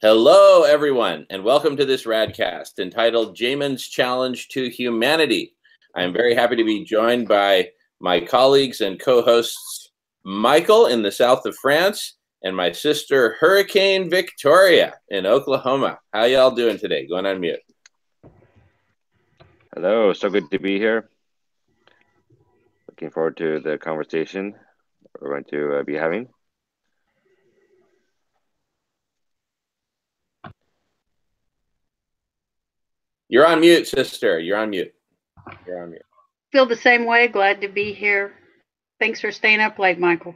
Hello, everyone, and welcome to this radcast entitled Yamen's Challenge to Humanity. I am very happy to be joined by my colleagues and co-hosts, Michael in the south of France, and my sister, Hurricane Victoria in Oklahoma. How y'all doing today? Going on mute. Hello, so good to be here. Looking forward to the conversation we're going to be having. You're on mute, sister. You're on mute. You're on mute. Feel the same way. Glad to be here. Thanks for staying up late, Michael.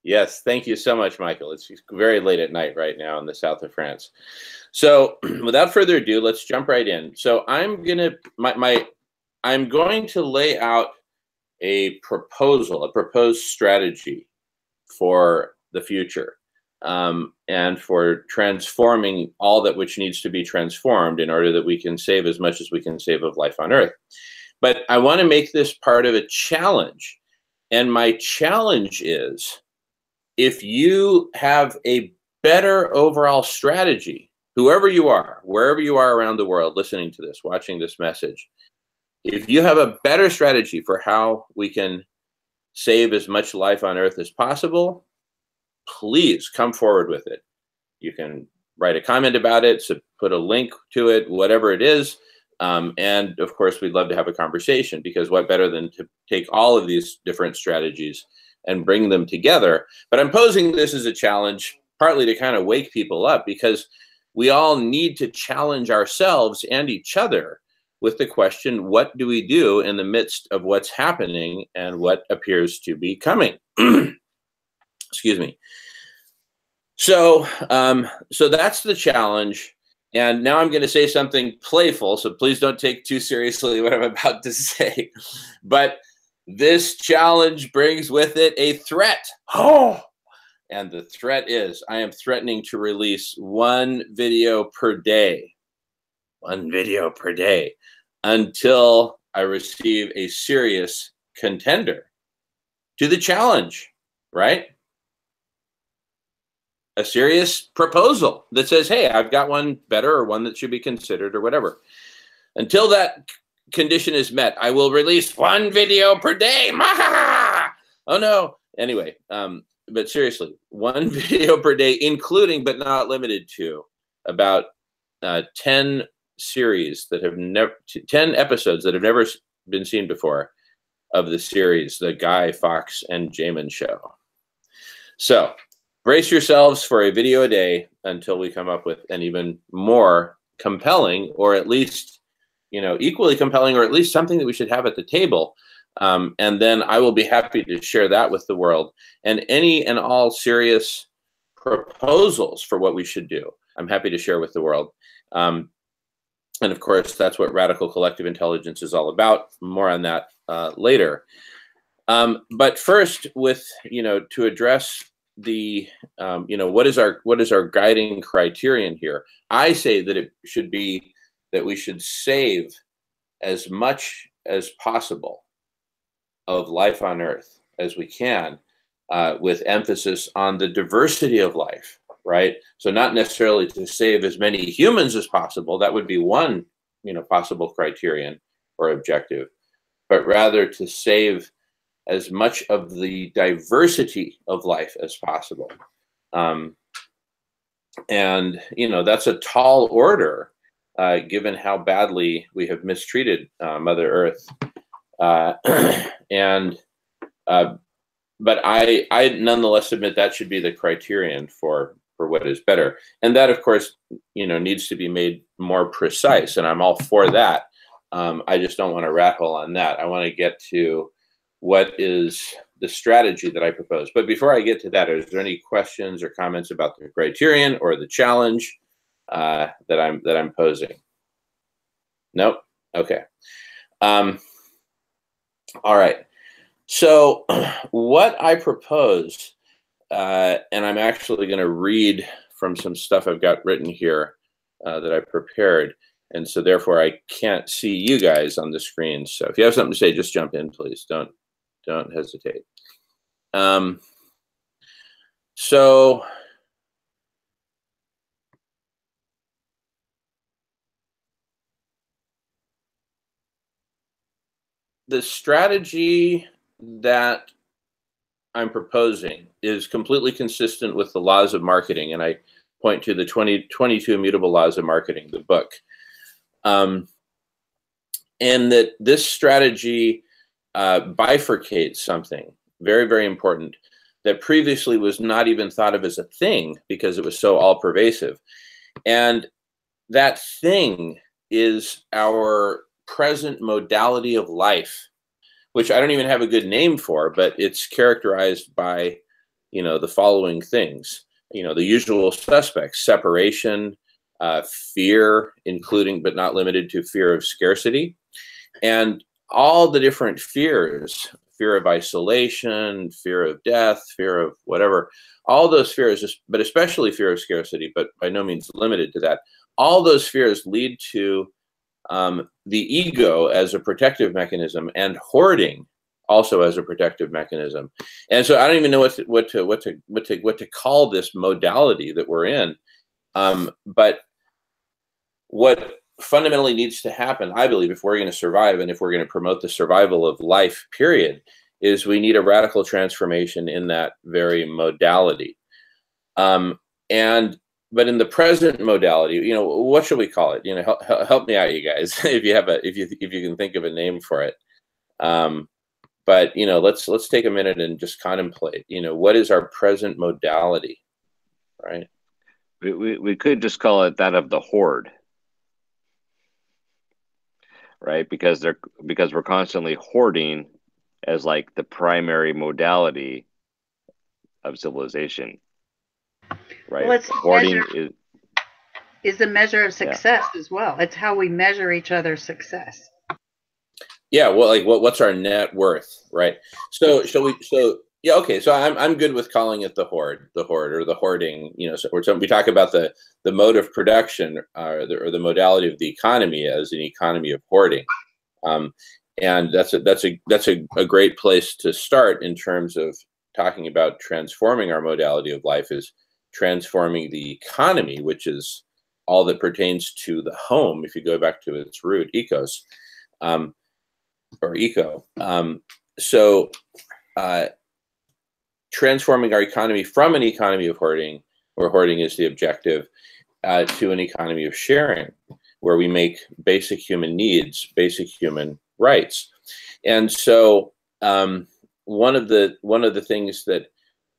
Yes, thank you so much, Michael. It's very late at night right now in the south of France. So without further ado, let's jump right in. So I'm going to lay out a proposed strategy for the future, and for transforming all that which needs to be transformed in order that we can save as much as we can save of life on Earth. But I want to make this part of a challenge. And my challenge is, if you have a better overall strategy, whoever you are, wherever you are around the world, listening to this, watching this message, if you have a better strategy for how we can save as much life on Earth as possible, please come forward with it. You can write a comment about it, so put a link to it, whatever it is. And of course, we'd love to have a conversation, because what better than to take all of these different strategies and bring them together. But I'm posing this as a challenge, partly to kind of wake people up, because we all need to challenge ourselves and each other with the question, what do we do in the midst of what's happening and what appears to be coming? Excuse me. So that's the challenge. And now I'm going to say something playful, so please don't take too seriously what I'm about to say. But this challenge brings with it a threat. Oh! And the threat is, I am threatening to release one video per day. One video per day, until I receive a serious contender to the challenge, right? A serious proposal that says, hey, I've got one better, or one that should be considered, or whatever. Until that condition is met, I will release one video per day. Oh no. Anyway, but seriously, one video per day, including but not limited to about 10 series that have never, 10 episodes that have never been seen before of the series, The Guy Fawkes and Jamen Show. So brace yourselves for a video a day until we come up with an even more compelling, or at least, equally compelling, or at least something that we should have at the table. And then I will be happy to share that with the world, and any and all serious proposals for what we should do, I'm happy to share with the world. And of course, that's what radical collective intelligence is all about. More on that later. But first, to address the what is our guiding criterion here? I say that it should be that we should save as much as possible of life on Earth as we can, with emphasis on the diversity of life, right? So not necessarily to save as many humans as possible, that would be one possible criterion or objective, but rather to save as much of the diversity of life as possible. And, that's a tall order, given how badly we have mistreated Mother Earth. But I nonetheless admit that should be the criterion for what is better. And that, of course, needs to be made more precise, and I'm all for that. I just don't want to rat hole on that. I want to get to what is the strategy that I propose. But before I get to that, is there any questions or comments about the criterion or the challenge that I'm posing? Nope. Okay. All right. So what I propose, and I'm actually going to read from some stuff I've got written here that I prepared. And so therefore I can't see you guys on the screen. So if you have something to say, just jump in, please. Don't hesitate. So the strategy that I'm proposing is completely consistent with the laws of marketing, and I point to the 22 Immutable Laws of Marketing, the book. And that this strategy bifurcates something very, very important that previously was not even thought of as a thing because it was so all-pervasive. And that thing is our present modality of life, which I don't even have a good name for, but it's characterized by, the following things. The usual suspects: separation, fear, including but not limited to fear of scarcity, and all the different fears: fear of isolation, fear of death, fear of whatever. All those fears, but especially fear of scarcity, but by no means limited to that. All those fears lead to the ego as a protective mechanism, and hoarding also as a protective mechanism. And so I don't even know what to call this modality that we're in. But what fundamentally needs to happen, I believe, if we're going to survive and if we're going to promote the survival of life, period, is we need a radical transformation in that very modality. But in the present modality, what should we call it? Help me out, you guys, if you can think of a name for it. But let's take a minute and just contemplate. What is our present modality, right? We could just call it that of the horde, right? Because we're constantly hoarding as like the primary modality of civilization. Right. Well, hoarding is the measure of success as well. It's how we measure each other's success. Yeah. Well, what's our net worth, right? So okay. So I'm good with calling it the horde or the hoarding. So we talk about the mode of production or the modality of the economy as an economy of hoarding, and that's a great place to start in terms of talking about transforming our modality of life. Is transforming the economy, which is all that pertains to the home, if you go back to its root, ecos, or eco. So transforming our economy from an economy of hoarding, where hoarding is the objective, to an economy of sharing, where we make basic human needs, basic human rights. And so one of the things that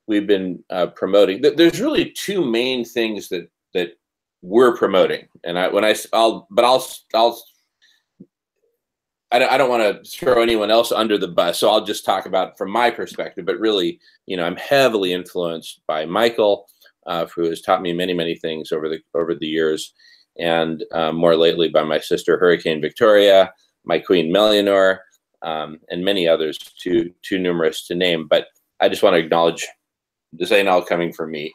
we've been promoting, there's really two main things that we're promoting. And I don't want to throw anyone else under the bus, so I'll just talk about from my perspective. But really, I'm heavily influenced by Michael, who has taught me many, many things over the years, and more lately by my sister Hurricane Victoria, my Queen Melianor, and many others, too numerous to name. But I just want to acknowledge this ain't all coming from me.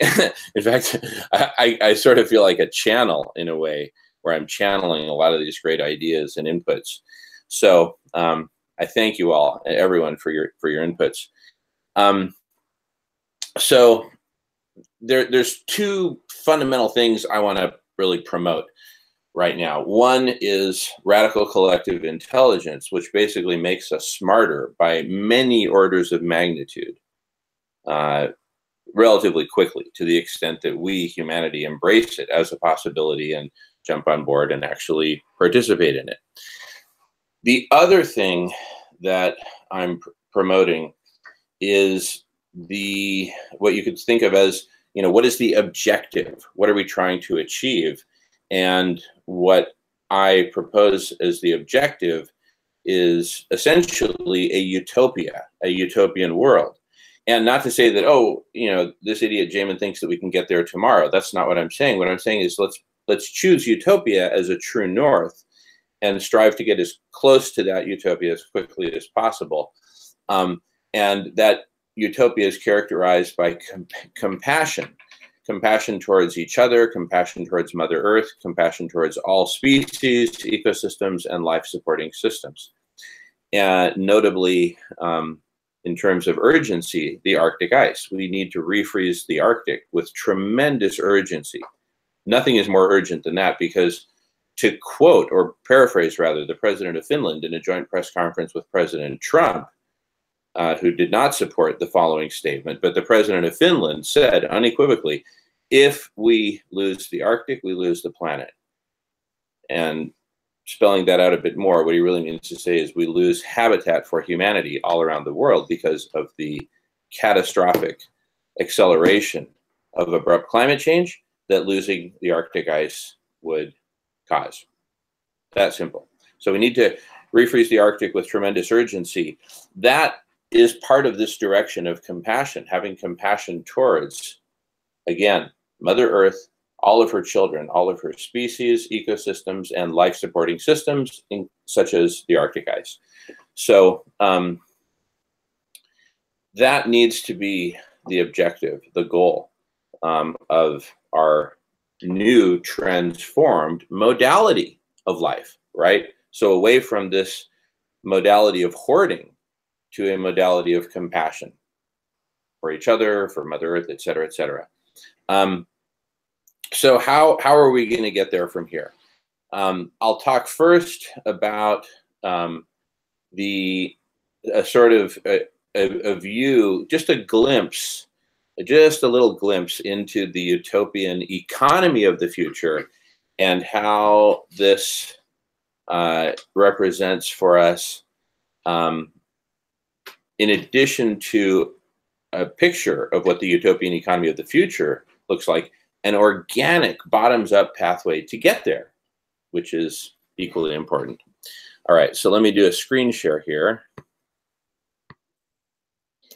In fact, I sort of feel like a channel in a way, where I'm channeling a lot of these great ideas and inputs. So I thank you all, everyone, for your inputs. So there's two fundamental things I want to really promote right now. One is radical collective intelligence, which basically makes us smarter by many orders of magnitude, relatively quickly, to the extent that we, humanity, embrace it as a possibility and jump on board and actually participate in it. The other thing that I'm promoting is what you could think of as, what is the objective? What are we trying to achieve? And what I propose as the objective is essentially a utopia, a utopian world. And not to say that, this idiot Jamen thinks that we can get there tomorrow. That's not what I'm saying. What I'm saying is let's choose utopia as a true north and strive to get as close to that utopia as quickly as possible. And that utopia is characterized by compassion towards each other, compassion towards Mother Earth, compassion towards all species, ecosystems, and life-supporting systems. And notably, in terms of urgency, the Arctic ice. We need to refreeze the Arctic with tremendous urgency. Nothing is more urgent than that, because to quote or paraphrase rather the president of Finland in a joint press conference with President Trump, who did not support the following statement, but the president of Finland said unequivocally, if we lose the Arctic, we lose the planet. And spelling that out a bit more, what he really means to say is we lose habitat for humanity all around the world because of the catastrophic acceleration of abrupt climate change that losing the Arctic ice would cause. That simple. So we need to refreeze the Arctic with tremendous urgency. That is part of this direction of compassion, having compassion towards, again, Mother Earth, all of her children, all of her species, ecosystems, and life-supporting systems, such as the Arctic ice. So that needs to be the objective, the goal of our new transformed modality of life, right? So away from this modality of hoarding to a modality of compassion for each other, for Mother Earth, et cetera, et cetera. So how are we going to get there from here? I'll talk first about the sort of a view, just a glimpse, just a little glimpse into the utopian economy of the future and how this represents for us, in addition to a picture of what the utopian economy of the future looks like, an organic bottoms-up pathway to get there, which is equally important. All right, so let me do a screen share here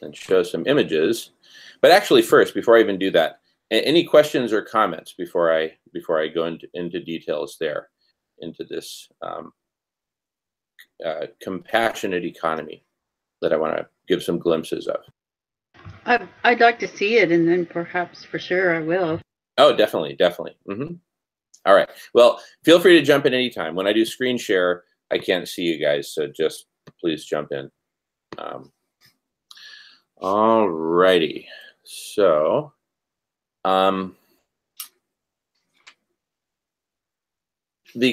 and show some images. But actually first, before I even do that, any questions or comments before I go into details there, into this compassionate economy that I want to give some glimpses of? I'd like to see it, and then perhaps for sure I will. Oh, definitely, definitely. All right. Well, feel free to jump in anytime. When I do screen share, I can't see you guys, so just please jump in. All righty. So, the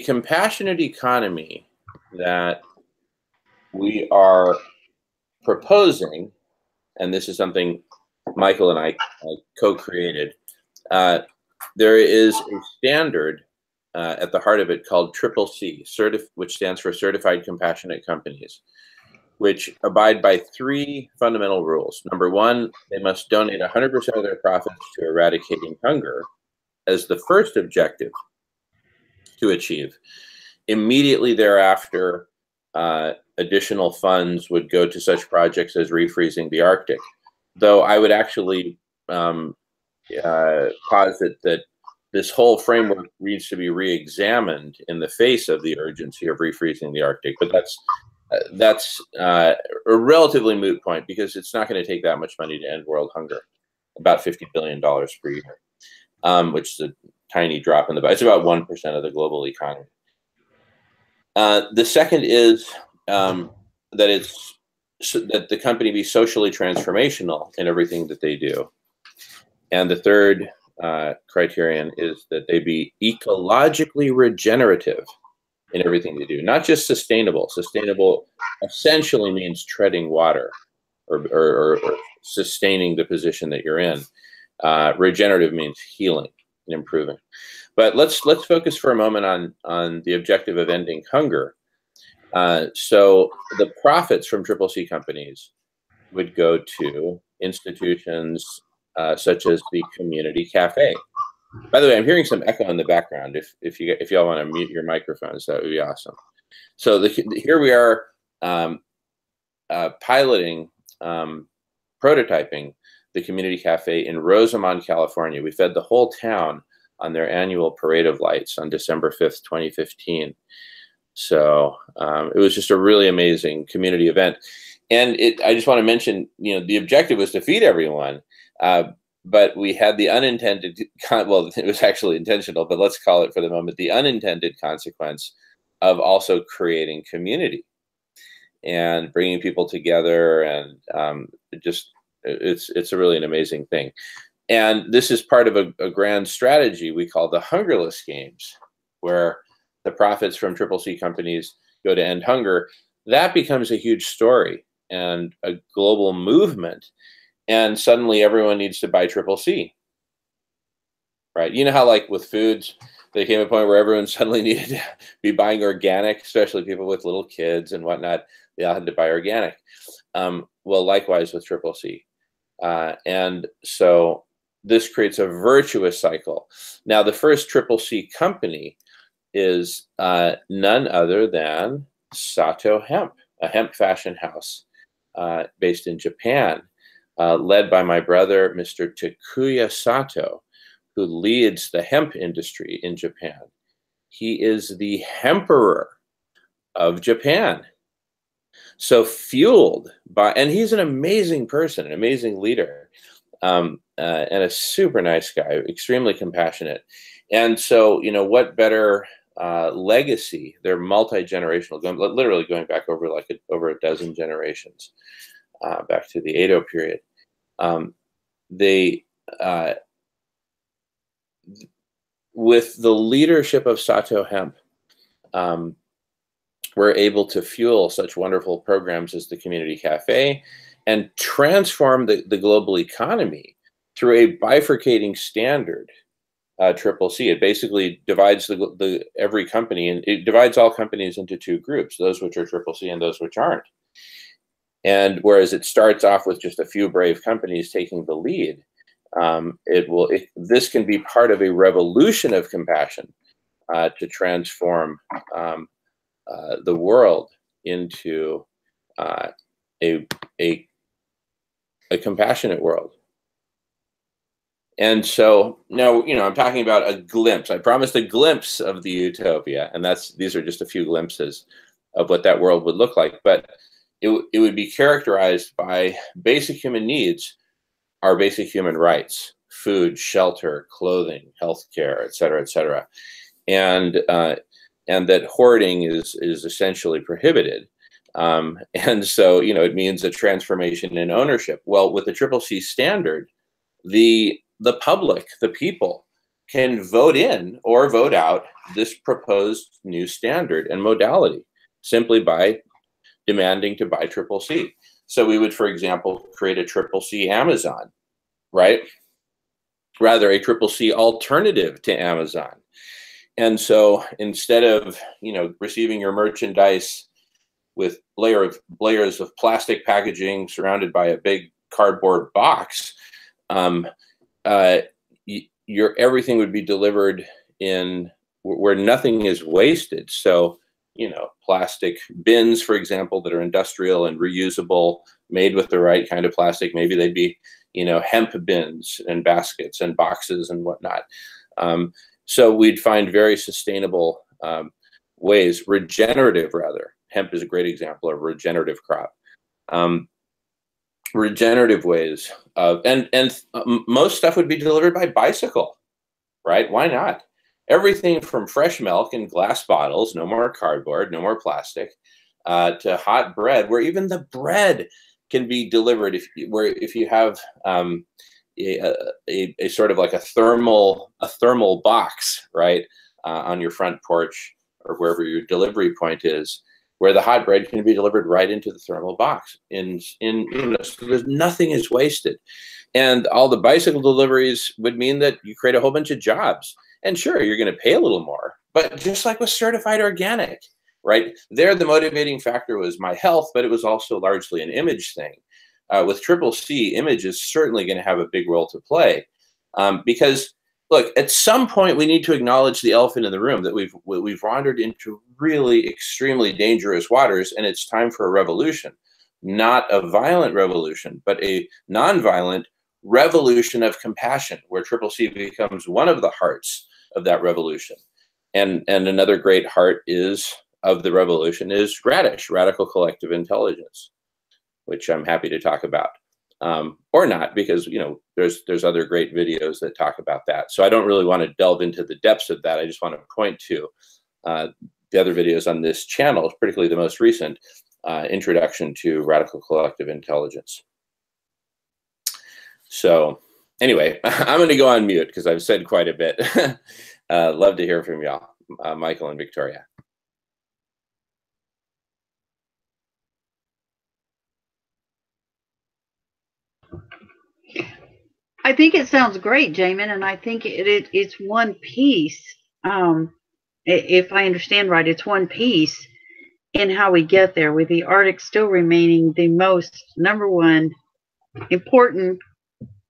compassionate economy that we are proposing, and this is something Michael and I co-created, there is a standard at the heart of it called CCC, which stands for Certified Compassionate Companies, which abide by 3 fundamental rules. Number 1, they must donate 100% of their profits to eradicating hunger as the first objective to achieve. Immediately thereafter, additional funds would go to such projects as refreezing the Arctic, though I would actually posit that this whole framework needs to be re-examined in the face of the urgency of refreezing the Arctic. But that's a relatively moot point, because it's not going to take that much money to end world hunger, about $50 billion per year, which is a tiny drop in the bucket. It's about 1% of the global economy. The second is that the company be socially transformational in everything that they do. And the third criterion is that they be ecologically regenerative in everything they do, not just sustainable. Sustainable essentially means treading water or sustaining the position that you're in. Regenerative means healing and improving. But let's focus for a moment on the objective of ending hunger. So the profits from CCC companies would go to institutions such as the community cafe. By the way, I'm hearing some echo in the background. If y'all want to mute your microphones, that would be awesome. So here we are piloting, prototyping the community cafe in Rosamond, California. We fed the whole town on their annual Parade of Lights on December 5th, 2015. So it was just a really amazing community event. And I just want to mention, the objective was to feed everyone. But we had the unintended, well, it was actually intentional, but let's call it for the moment, the unintended consequence of also creating community and bringing people together. And it's really an amazing thing. And this is part of a grand strategy we call the HUNGERLESS Games, where the profits from Triple C companies go to end hunger, that becomes a huge story and a global movement. And suddenly everyone needs to buy Triple C, right? You know how like with foods, there came a point where everyone suddenly needed to be buying organic, especially people with little kids and whatnot. They all had to buy organic. Well, likewise with Triple C. And so this creates a virtuous cycle. Now, the first Triple C company is none other than Sato Hemp, a hemp fashion house based in Japan, led by my brother, Mr. Takuya Sato, who leads the hemp industry in Japan. He is the hemperor of Japan. So fueled by, and he's an amazing person, an amazing leader, and a super nice guy, extremely compassionate. And so, you know, what better legacy? They're multi-generational, literally going back over over a dozen generations, back to the Edo period. With the leadership of Sato Hemp, we're able to fuel such wonderful programs as the Community Cafe and transform the global economy through a bifurcating standard, Triple C. It basically divides every company, and it divides all companies into two groups, those which are Triple C and those which aren't. And whereas it starts off with just a few brave companies taking the lead, this can be part of a revolution of compassion to transform the world into a compassionate world. And so now, you know, I'm talking about a glimpse. I promised a glimpse of the utopia, and these are just a few glimpses of what that world would look like. But it would be characterized by basic human needs are basic human rights: food, shelter, clothing, healthcare, et cetera, and that hoarding is essentially prohibited. And so, you know, it means a transformation in ownership. Well, with the Triple C standard, the public, the people, can vote in or vote out this proposed new standard and modality simply by demanding to buy Triple C. So we would, for example, create a Triple C Amazon, right? Rather, a Triple C alternative to Amazon. And so instead of, you know, receiving your merchandise with layers of plastic packaging surrounded by a big cardboard box, everything would be delivered in where nothing is wasted. So, you know, plastic bins, for example, that are industrial and reusable, made with the right kind of plastic. Maybe they'd be, you know, hemp bins and baskets and boxes and whatnot. So we'd find very sustainable ways, regenerative rather. Hemp is a great example of a regenerative crop. Regenerative ways of, and most stuff would be delivered by bicycle, right? Why not? Everything from fresh milk in glass bottles, no more cardboard, no more plastic, to hot bread, where even the bread can be delivered if you have a sort of like a thermal box, right, on your front porch or wherever your delivery point is, where the hot bread can be delivered right into the thermal box. So there's nothing is wasted, and all the bicycle deliveries would mean that you create a whole bunch of jobs. And sure, you're going to pay a little more, but just like with certified organic, right? There, the motivating factor was my health, but it was also largely an image thing. With Triple C, image is certainly going to have a big role to play, because look, at some point we need to acknowledge the elephant in the room, that we've wandered into really extremely dangerous waters, and it's time for a revolution, not a violent revolution, but a nonviolent revolution of compassion, where Triple C becomes one of the hearts of that revolution. And another great heart of the revolution is Radish, Radical Collective Intelligence, which I'm happy to talk about, or not, because, you know, there's other great videos that talk about that. So I don't really want to delve into the depths of that. I just want to point to the other videos on this channel, particularly the most recent introduction to Radical Collective Intelligence. So anyway, I'm going to go on mute because I've said quite a bit. Love to hear from y'all. Michael and Victoria. I think it sounds great, Jamen, and I think it's one piece. If I understand right, it's one piece in how we get there, with the Arctic still remaining the most number one important,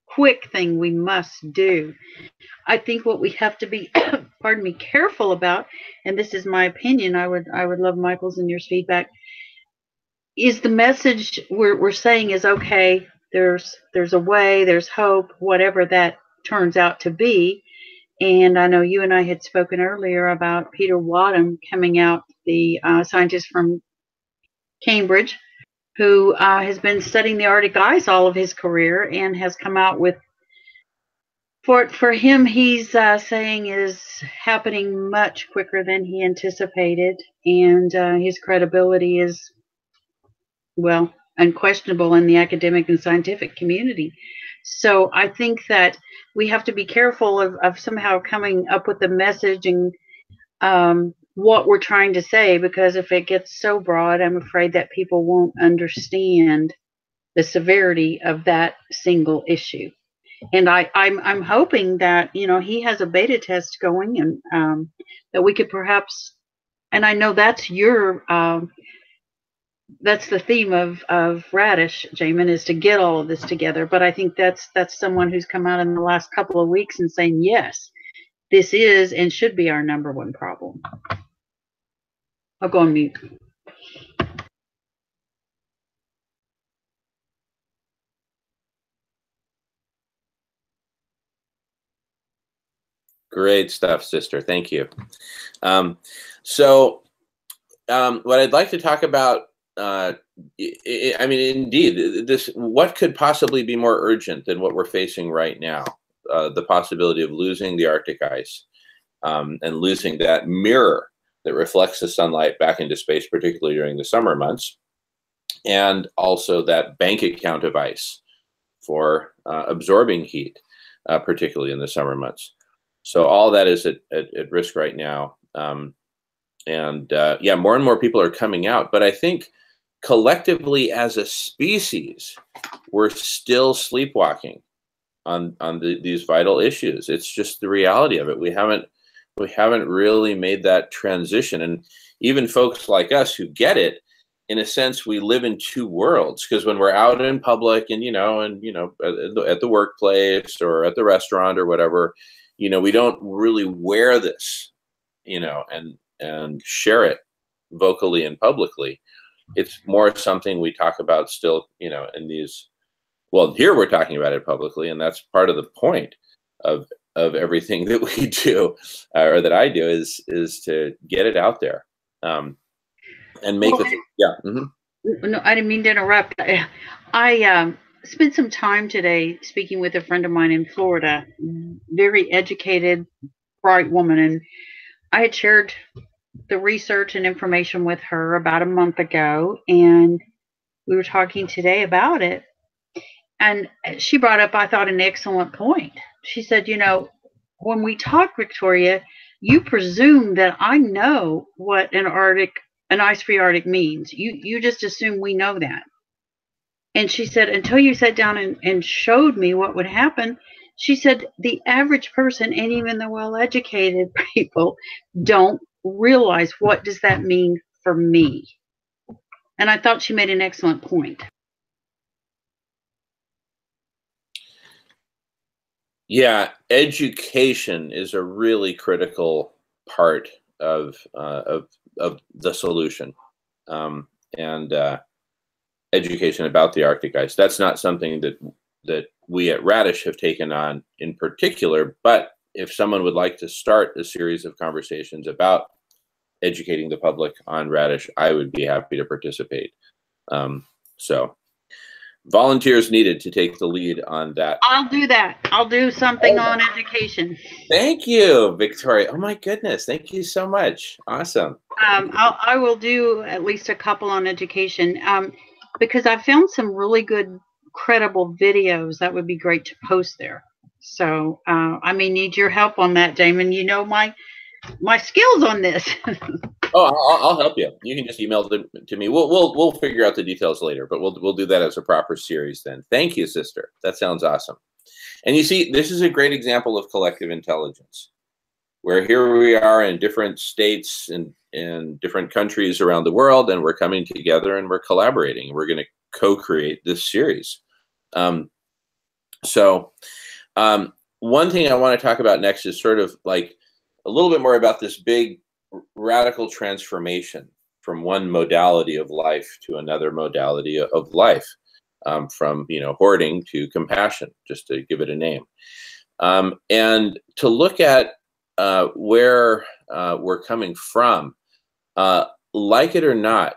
quick thing we must do. I think what we have to be, pardon me, careful about, and this is my opinion, I would love Michael's and yours feedback, is the message we're saying is, okay, there's a way, there's hope, whatever that turns out to be. And I know you and I had spoken earlier about Peter Wadham coming out, the scientist from Cambridge, who has been studying the Arctic ice all of his career and has come out with, for him, he's saying is happening much quicker than he anticipated, and his credibility is, well, unquestionable in the academic and scientific community. So I think that we have to be careful of somehow coming up with a message and what we're trying to say, because if it gets so broad, I'm afraid that people won't understand the severity of that single issue. And I'm hoping that, you know, he has a beta test going, and that we could perhaps, and I know that's your that's the theme of Radish, Jamen, is to get all of this together. But I think that's someone who's come out in the last couple of weeks and saying, yes, this is and should be our number one problem. I'll go on mute. Great stuff, sister. Thank you. So what I'd like to talk about, I mean, indeed, what could possibly be more urgent than what we're facing right now? The possibility of losing the Arctic ice and losing that mirror that reflects the sunlight back into space, particularly during the summer months, and also that bank account of ice for absorbing heat, particularly in the summer months. So all that is at risk right now. Yeah, more and more people are coming out, but I think collectively as a species, we're still sleepwalking on these vital issues. It's just the reality of it. We haven't really made that transition. And even folks like us who get it, in a sense, we live in two worlds, because when we're out in public and, at the workplace or at the restaurant or whatever, we don't really wear this, and share it vocally and publicly. It's more something we talk about still, in these, well, here we're talking about it publicly, and that's part of the point of everything that we do, or that I do, is to get it out there, and make it. Yeah. Mm-hmm. No, I didn't mean to interrupt. I spent some time today speaking with a friend of mine in Florida, very educated, bright woman, and I had shared the research and information with her about a month ago, and we were talking today about it. And she brought up, I thought, an excellent point. She said, when we talk, Victoria, you presume that I know what an ice-free Arctic means. You just assume we know that. And she said, until you sat down and showed me what would happen, she said, the average person, and even the well-educated people, don't realize, what does that mean for me? And I thought she made an excellent point. Yeah, education is a really critical part of the solution, and education about the Arctic ice. That's not something that we at Radish have taken on in particular, but if someone would like to start a series of conversations about educating the public on Radish, I would be happy to participate. So volunteers needed to take the lead on that. I'll do that. I'll do something on education. Thank you, Victoria. Oh my goodness. Thank you so much. Awesome. I will do at least a couple on education, because I found some really good, credible videos that would be great to post there. So I may need your help on that, Damon. my skills on this. Oh, I'll help you. You can just email them to me. We'll figure out the details later, but we'll do that as a proper series then. Thank you, sister. That sounds awesome. And you see, this is a great example of collective intelligence, where here we are in different states and in different countries around the world, and we're coming together and we're collaborating. We're going to co-create this series. One thing I want to talk about next is sort of like a little bit more about this big radical transformation from one modality of life to another modality of life, from hoarding to compassion, just to give it a name, and to look at where we're coming from. Like it or not,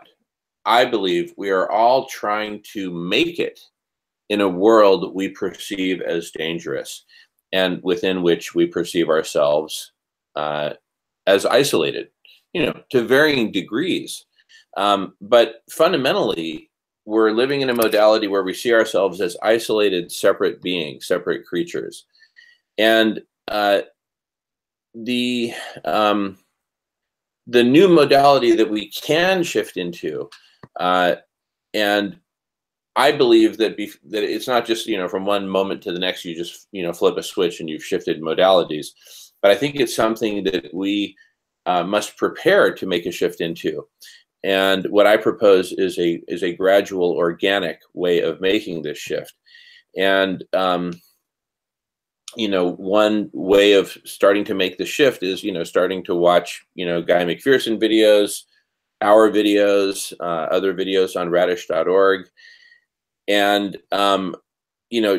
I believe we are all trying to make it in a world we perceive as dangerous, and within which we perceive ourselves as isolated, to varying degrees. But fundamentally, we're living in a modality where we see ourselves as isolated, separate beings, separate creatures. And the new modality that we can shift into, and I believe that that it's not just from one moment to the next you just flip a switch and you've shifted modalities, but I think it's something that we must prepare to make a shift into. And what I propose is a gradual, organic way of making this shift. And one way of starting to make the shift is starting to watch Guy McPherson videos, our videos, other videos on radish.org. And,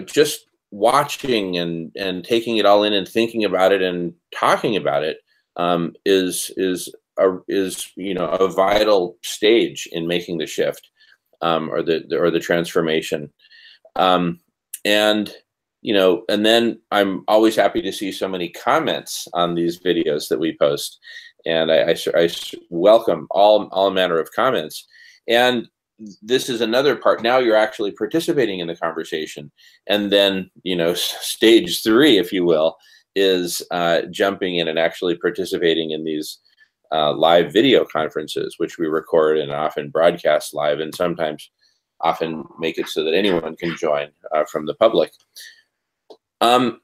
just watching and taking it all in and thinking about it and talking about it is a vital stage in making the shift, or the transformation. And then I'm always happy to see so many comments on these videos that we post. And I welcome all manner of comments. And this is another part. Now you're actually participating in the conversation. And then, stage 3, if you will, is jumping in and actually participating in these live video conferences, which we record and often broadcast live, and sometimes often make it so that anyone can join from the public. And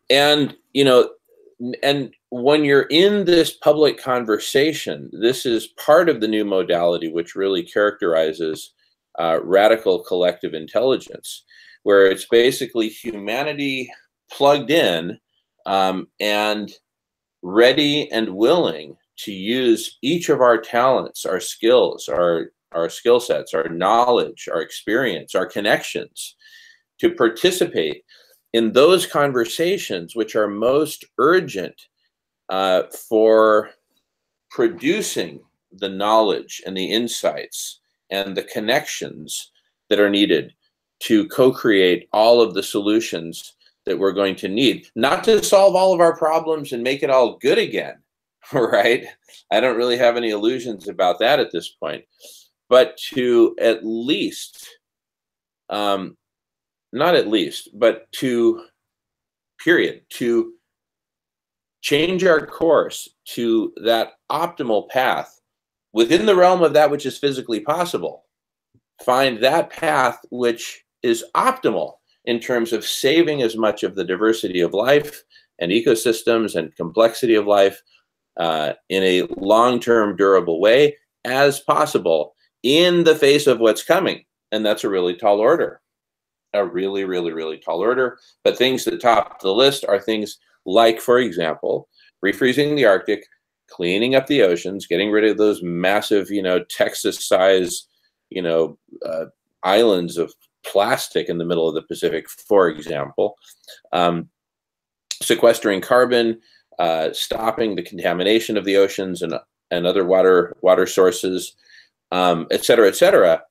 when you're in this public conversation, this is part of the new modality, which really characterizes radical collective intelligence, where it's basically humanity plugged in and ready and willing to use each of our talents, our skills, our skill sets, our knowledge, our experience, our connections, to participate in those conversations which are most urgent for producing the knowledge and the insights and the connections that are needed to co-create all of the solutions that we're going to need, not to solve all of our problems and make it all good again, right? I don't really have any illusions about that at this point, but to at least, not at least, but to change our course to that optimal path within the realm of that which is physically possible. Find that path which is optimal in terms of saving as much of the diversity of life and ecosystems and complexity of life in a long-term, durable way as possible in the face of what's coming. And that's a really tall order, a really, really, really tall order. But things that top the list are things like, for example, refreezing the Arctic, cleaning up the oceans, getting rid of those massive, Texas-size, islands of plastic in the middle of the Pacific, for example, sequestering carbon, stopping the contamination of the oceans and other water sources, et cetera,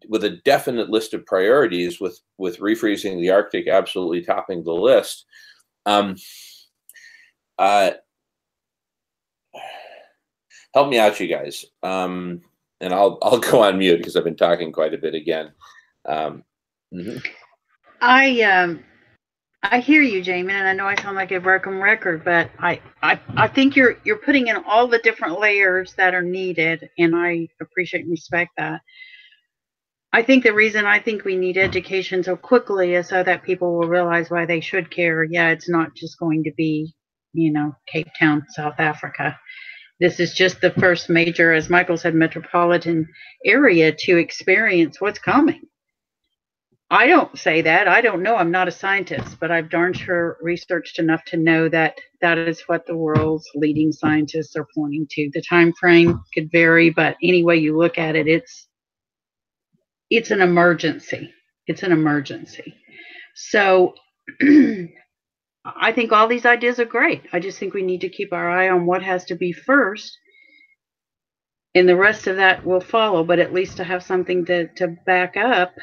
with a definite list of priorities, with refreezing the Arctic absolutely topping the list. Help me out, you guys. And I'll go on mute because I've been talking quite a bit again. I hear you, Jamin, and I know I sound like a broken record, but I think you're putting in all the different layers that are needed, and I appreciate and respect that. I think the reason I think we need education so quickly is so that people will realize why they should care. Yeah, it's not just going to be, Cape Town, South Africa. This is just the first major, as Michael said, metropolitan area to experience what's coming. I don't say that. I don't know. I'm not a scientist, but I've darn sure researched enough to know that that is what the world's leading scientists are pointing to. The time frame could vary, but any way you look at it, it's an emergency. It's an emergency. So I think all these ideas are great. I just think we need to keep our eye on what has to be first, and the rest of that will follow, but at least to have something to back up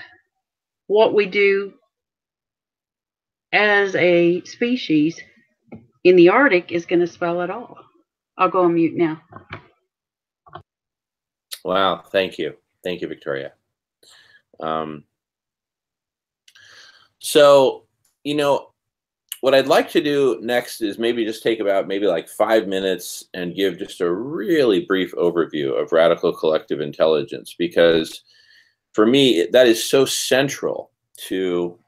what we do as a species in the Arctic is going to spell it all. I'll go on mute now. Wow, thank you. Thank you, Victoria. So, what I'd like to do next is maybe just take about like 5 minutes and give just a really brief overview of radical collective intelligence, because for me, that is so central to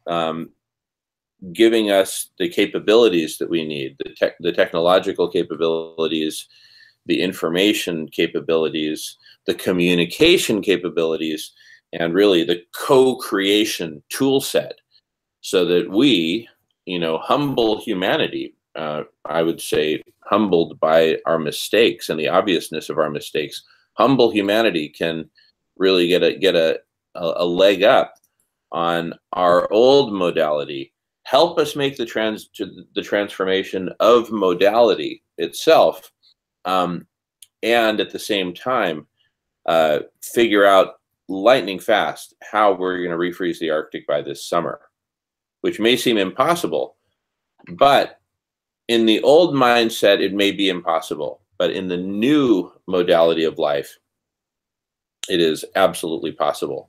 giving us the capabilities that we need, the technological capabilities, the information capabilities, the communication capabilities, and really the co-creation tool set, so that we, humble humanity, I would say humbled by our mistakes and the obviousness of our mistakes, humble humanity can really get a leg up on our old modality, help us make the transformation of modality itself, and at the same time figure out lightning fast how we're going to refreeze the Arctic by this summer, which may seem impossible, but in the old mindset, it may be impossible. But in the new modality of life, it is absolutely possible.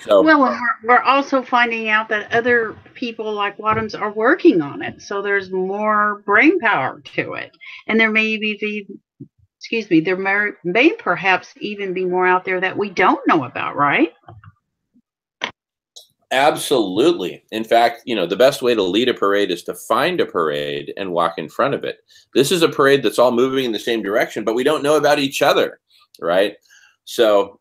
So, well, and we're also finding out that other people like Wadhams are working on it. So there's more brain power to it. And there may there may perhaps even be more out there that we don't know about, right? absolutely. In fact, the best way to lead a parade is to find a parade and walk in front of it. This is a parade that's all moving in the same direction, but we don't know about each other, right? So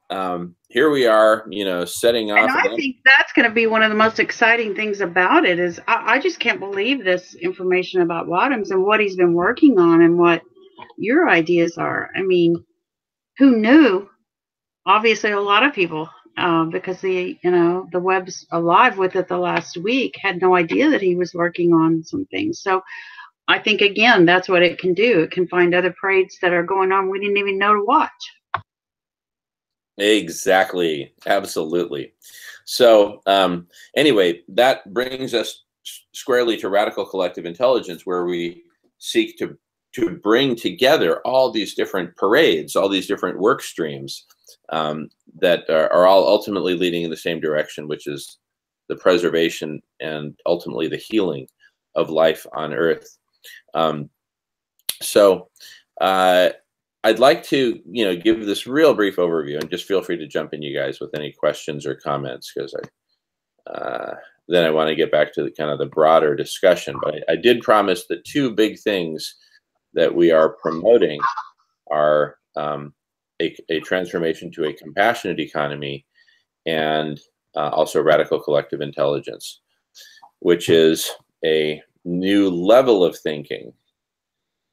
here we are, setting off. And I think that's going to be one of the most exciting things about it is I just can't believe this information about Wadhams and what he's been working on and what your ideas are. I mean, who knew? Obviously, a lot of people, because the web's alive with it the last week, had no idea that he was working on some things. So I think, again, that's what it can do. It can find other parades that are going on we didn't even know to watch. Exactly. Absolutely. So anyway, that brings us squarely to radical collective intelligence, where we seek to bring together all these different parades, all these different work streams that are all ultimately leading in the same direction, which is the preservation and ultimately the healing of life on Earth. I'd like to, give this real brief overview, and just feel free to jump in, you guys, with any questions or comments, because then I want to get back to the kind of the broader discussion. But I did promise that two big things that we are promoting are a transformation to a compassionate economy, and also radical collective intelligence, which is a new level of thinking.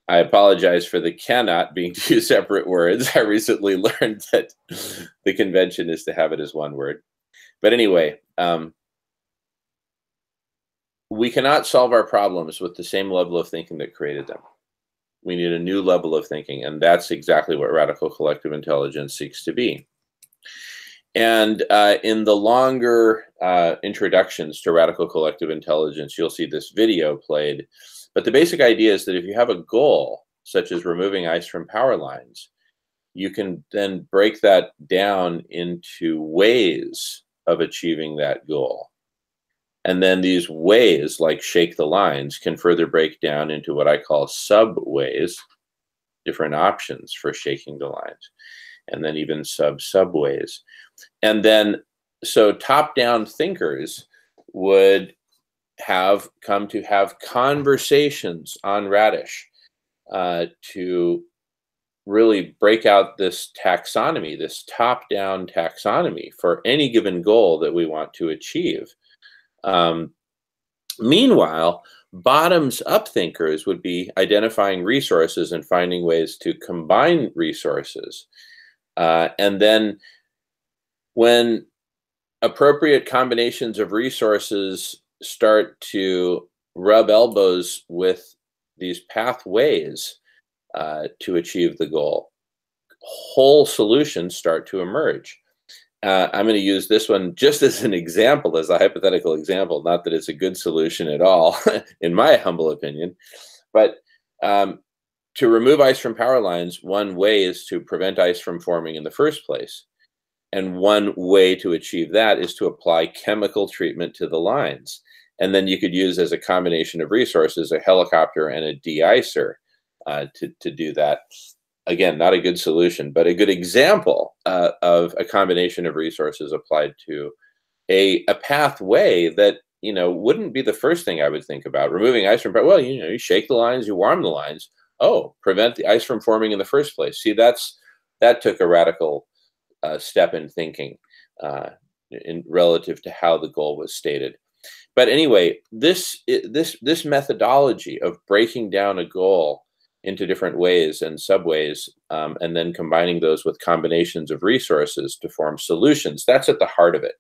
I apologize for the cannot being two separate words. I recently learned that the convention is to have it as one word. But anyway, we cannot solve our problems with the same level of thinking that created them. We need a new level of thinking, and that's exactly what radical collective intelligence seeks to be. And in the longer introductions to radical collective intelligence, you'll see this video played. But the basic idea is that if you have a goal, such as removing ice from power lines, you can then break that down into ways of achieving that goal. And then these ways, like shake the lines, can further break down into what I call sub-ways, different options for shaking the lines, and then even sub-ways. And then, so top-down thinkers would have come to have conversations on Radish to really break out this taxonomy, this top-down taxonomy for any given goal that we want to achieve. Meanwhile, bottoms-up thinkers would be identifying resources and finding ways to combine resources. And then when appropriate combinations of resources start to rub elbows with these pathways to achieve the goal, whole solutions start to emerge. I'm going to use this one just as an example, as a hypothetical example, not that it's a good solution at all, in my humble opinion. But to remove ice from power lines, one way is to prevent ice from forming in the first place. And one way to achieve that is to apply chemical treatment to the lines. And then you could use, as a combination of resources, a helicopter and a de-icer to do that. Again, not a good solution, but a good example of a combination of resources applied to a pathway that, wouldn't be the first thing I would think about. Removing ice from, well, you shake the lines, you warm the lines. Oh, prevent the ice from forming in the first place. See, that took a radical step in thinking in relative to how the goal was stated. But anyway, this methodology of breaking down a goal into different ways and subways, and then combining those with combinations of resources to form solutions, that's at the heart of it.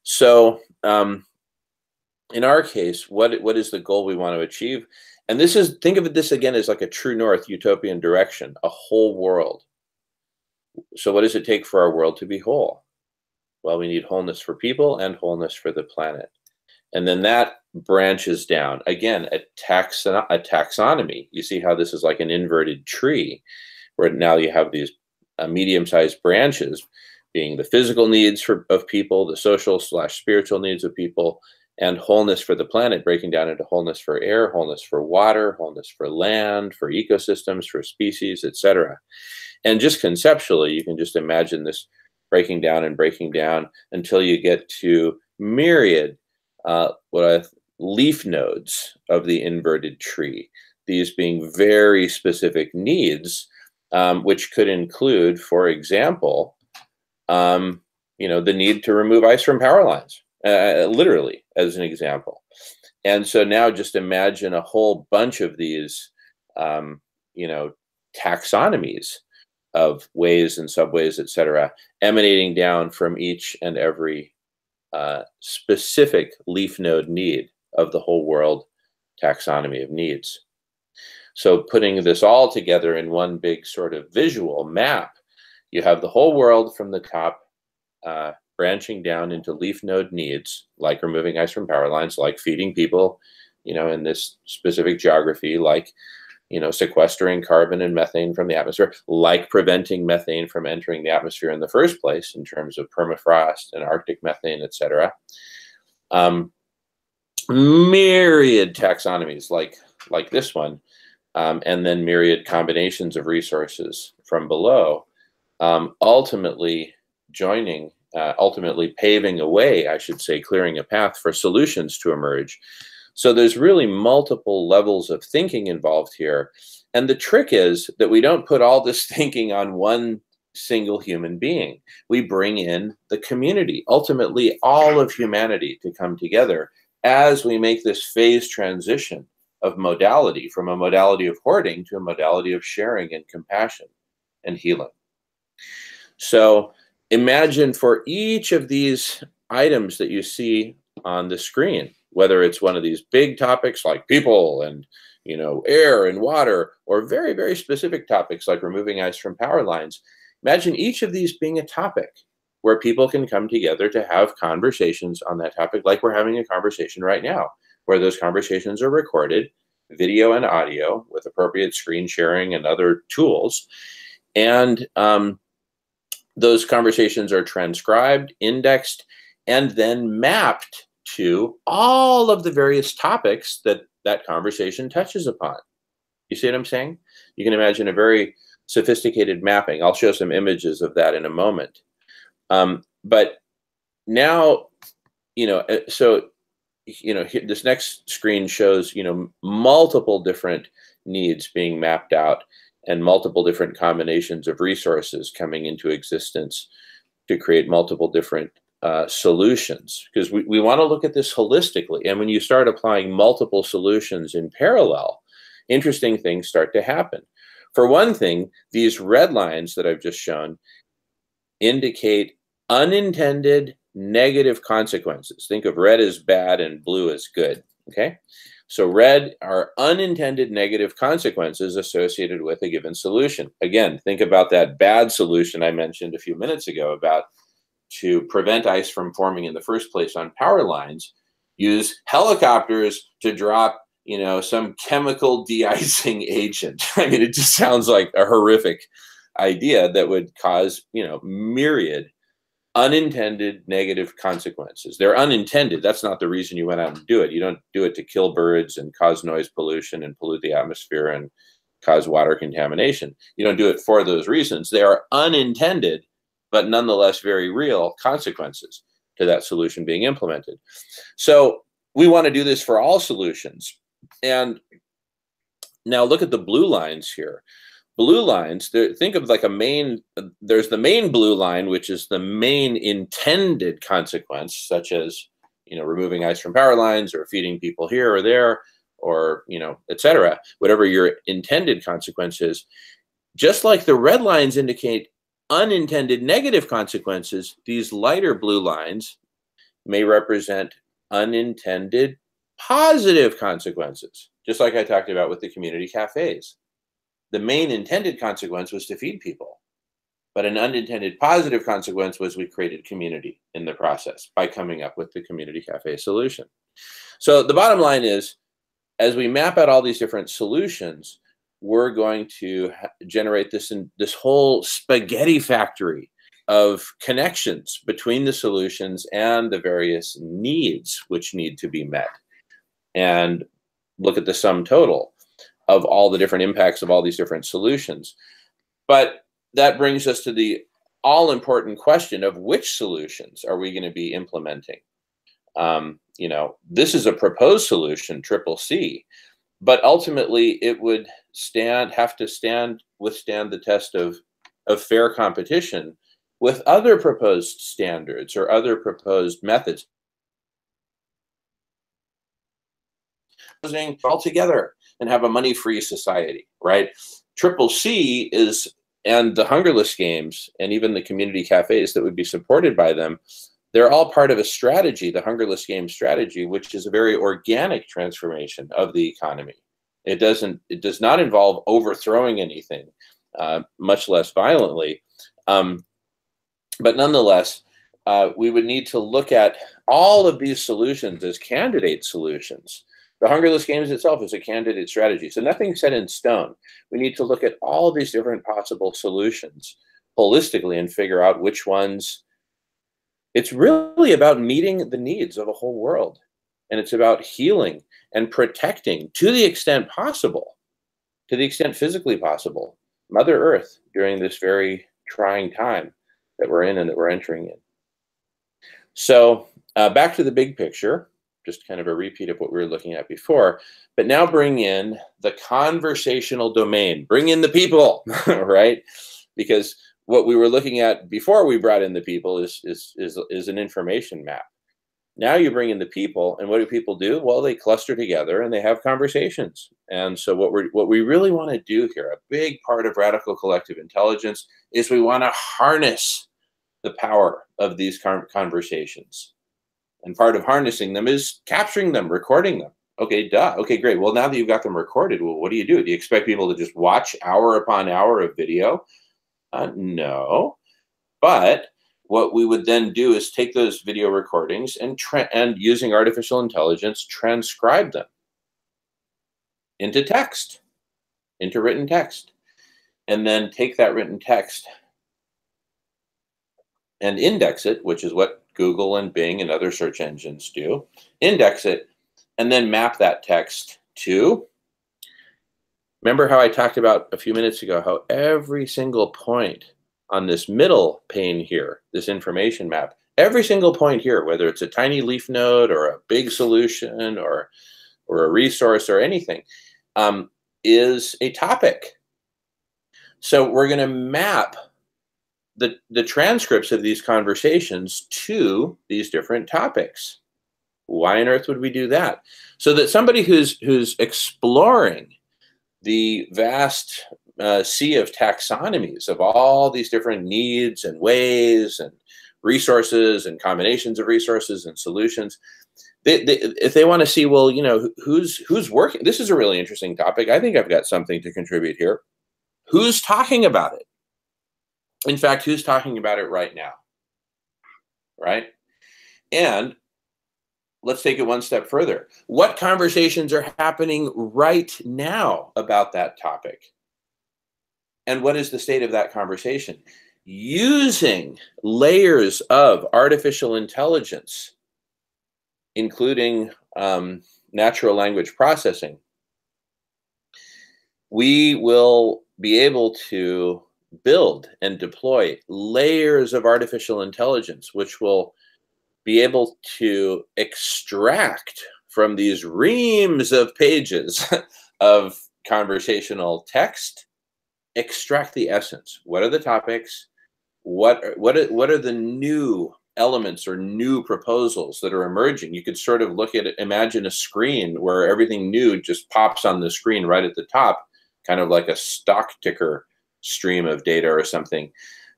So in our case, what is the goal we want to achieve? And think of this again as like a true north utopian direction, a whole world. So what does it take for our world to be whole? Well, we need wholeness for people and wholeness for the planet. And then that branches down. Again, a taxonomy. You see how this is like an inverted tree, where now you have these medium-sized branches, being the physical needs of people, the social/spiritual needs of people, and wholeness for the planet, breaking down into wholeness for air, wholeness for water, wholeness for land, for ecosystems, for species, etc. And just conceptually, you can just imagine this breaking down until you get to myriad leaf nodes of the inverted tree, these being very specific needs, which could include, for example, the need to remove ice from power lines, literally, as an example. And so now just imagine a whole bunch of these, taxonomies of ways and subways, etc., emanating down from each and every specific leaf node need of the whole world taxonomy of needs. So putting this all together in one big sort of visual map, you have the whole world from the top, branching down into leaf node needs, like removing ice from power lines, like feeding people, in this specific geography, like, sequestering carbon and methane from the atmosphere, like preventing methane from entering the atmosphere in the first place in terms of permafrost and Arctic methane, etc. Myriad taxonomies like this one, and then myriad combinations of resources from below, ultimately paving a way, I should say, clearing a path for solutions to emerge. So there's really multiple levels of thinking involved here. And the trick is that we don't put all this thinking on one single human being. We bring in the community, ultimately all of humanity, to come together as we make this phase transition of modality, from a modality of hoarding to a modality of sharing and compassion and healing. So imagine for each of these items that you see on the screen, whether it's one of these big topics like people and, air and water, or very, very specific topics like removing ice from power lines, imagine each of these being a topic where people can come together to have conversations on that topic, like we're having a conversation right now, where those conversations are recorded, video and audio, with appropriate screen sharing and other tools. And those conversations are transcribed, indexed, and then mapped to all of the various topics that that conversation touches upon. You see what I'm saying? You can imagine a very sophisticated mapping. I'll show some images of that in a moment. But now, so, this next screen shows, multiple different needs being mapped out and multiple different combinations of resources coming into existence to create multiple different solutions, because we want to look at this holistically. And when you start applying multiple solutions in parallel, interesting things start to happen. For one thing, these red lines that I've just shown indicate unintended negative consequences. Think of red as bad and blue as good, okay? So red are unintended negative consequences associated with a given solution. Again, think about that bad solution I mentioned a few minutes ago about to prevent ice from forming in the first place on power lines, use helicopters to drop, some chemical de-icing agent. I mean, it just sounds like a horrific idea that would cause, myriad unintended negative consequences. They're unintended. That's not the reason you went out and do it. You don't do it to kill birds and cause noise pollution and pollute the atmosphere and cause water contamination. You don't do it for those reasons. They are unintended, but nonetheless very real consequences to that solution being implemented. So we want to do this for all solutions. And now look at the blue lines here. Blue lines, think of like there's the main blue line, which is the main intended consequence, such as, removing ice from power lines or feeding people here or there, or, etc. Whatever your intended consequence is. Just like the red lines indicate unintended negative consequences, these lighter blue lines may represent unintended positive consequences, just like I talked about with the community cafes. The main intended consequence was to feed people, but an unintended positive consequence was we created community in the process by coming up with the community cafe solution. So the bottom line is, as we map out all these different solutions, we're going to generate this whole spaghetti factory of connections between the solutions and the various needs which need to be met, and look at the sum total of all the different impacts of all these different solutions. But that brings us to the all-important question of which solutions are we going to be implementing? This is a proposed solution, CCC, but ultimately it would have to withstand the test of fair competition with other proposed standards or other proposed methods. All together and have a money-free society, right? CCC and the Hungerless Games and even the community cafes that would be supported by them, they're all part of a strategy, the Hungerless Games strategy, which is a very organic transformation of the economy. It does not involve overthrowing anything, much less violently. But nonetheless, we would need to look at all of these solutions as candidate solutions. The Hungerless Games itself is a candidate strategy, so nothing's set in stone. We need to look at all these different possible solutions holistically and figure out which ones. It's really about meeting the needs of a whole world, and it's about healing and protecting to the extent possible, to the extent physically possible, Mother Earth during this very trying time that we're in and that we're entering in. So back to the big picture. Just kind of a repeat of what we were looking at before, but now bring in the conversational domain, bring in the people, right? Because what we were looking at before we brought in the people is an information map. Now you bring in the people, and what do people do? Well, they cluster together and they have conversations. And so what we really want to do here, a big part of radical collective intelligence, is we want to harness the power of these conversations. And part of harnessing them is capturing them, recording them. Okay, duh. Okay, great. Well, now that you've got them recorded, well, what do? Do you expect people to just watch hour upon hour of video? No. But what we would then do is take those video recordings and using artificial intelligence, transcribe them into text, into written text, and then take that written text and index it, which is what Google and Bing and other search engines do, index it, and then map that text to, remember how I talked about a few minutes ago, how every single point on this middle pane here, this information map, every single point here, whether it's a tiny leaf node or a big solution or a resource or anything, is a topic. So we're going to map the transcripts of these conversations to these different topics. Why on earth would we do that? So that somebody who's exploring the vast sea of taxonomies of all these different needs and ways and resources and combinations of resources and solutions, if they want to see, well, you know, who's working, this is a really interesting topic. I think I've got something to contribute here. Who's talking about it? In fact, who's talking about it right now? Right? And let's take it one step further. What conversations are happening right now about that topic? And what is the state of that conversation? Using layers of artificial intelligence, including natural language processing, we will be able to build and deploy layers of artificial intelligence, which will be able to extract from these reams of pages of conversational text, extract the essence. What are the topics? What are the new elements or new proposals that are emerging? You could sort of look at it, imagine a screen where everything new just pops on the screen right at the top, kind of like a stock ticker stream of data or something.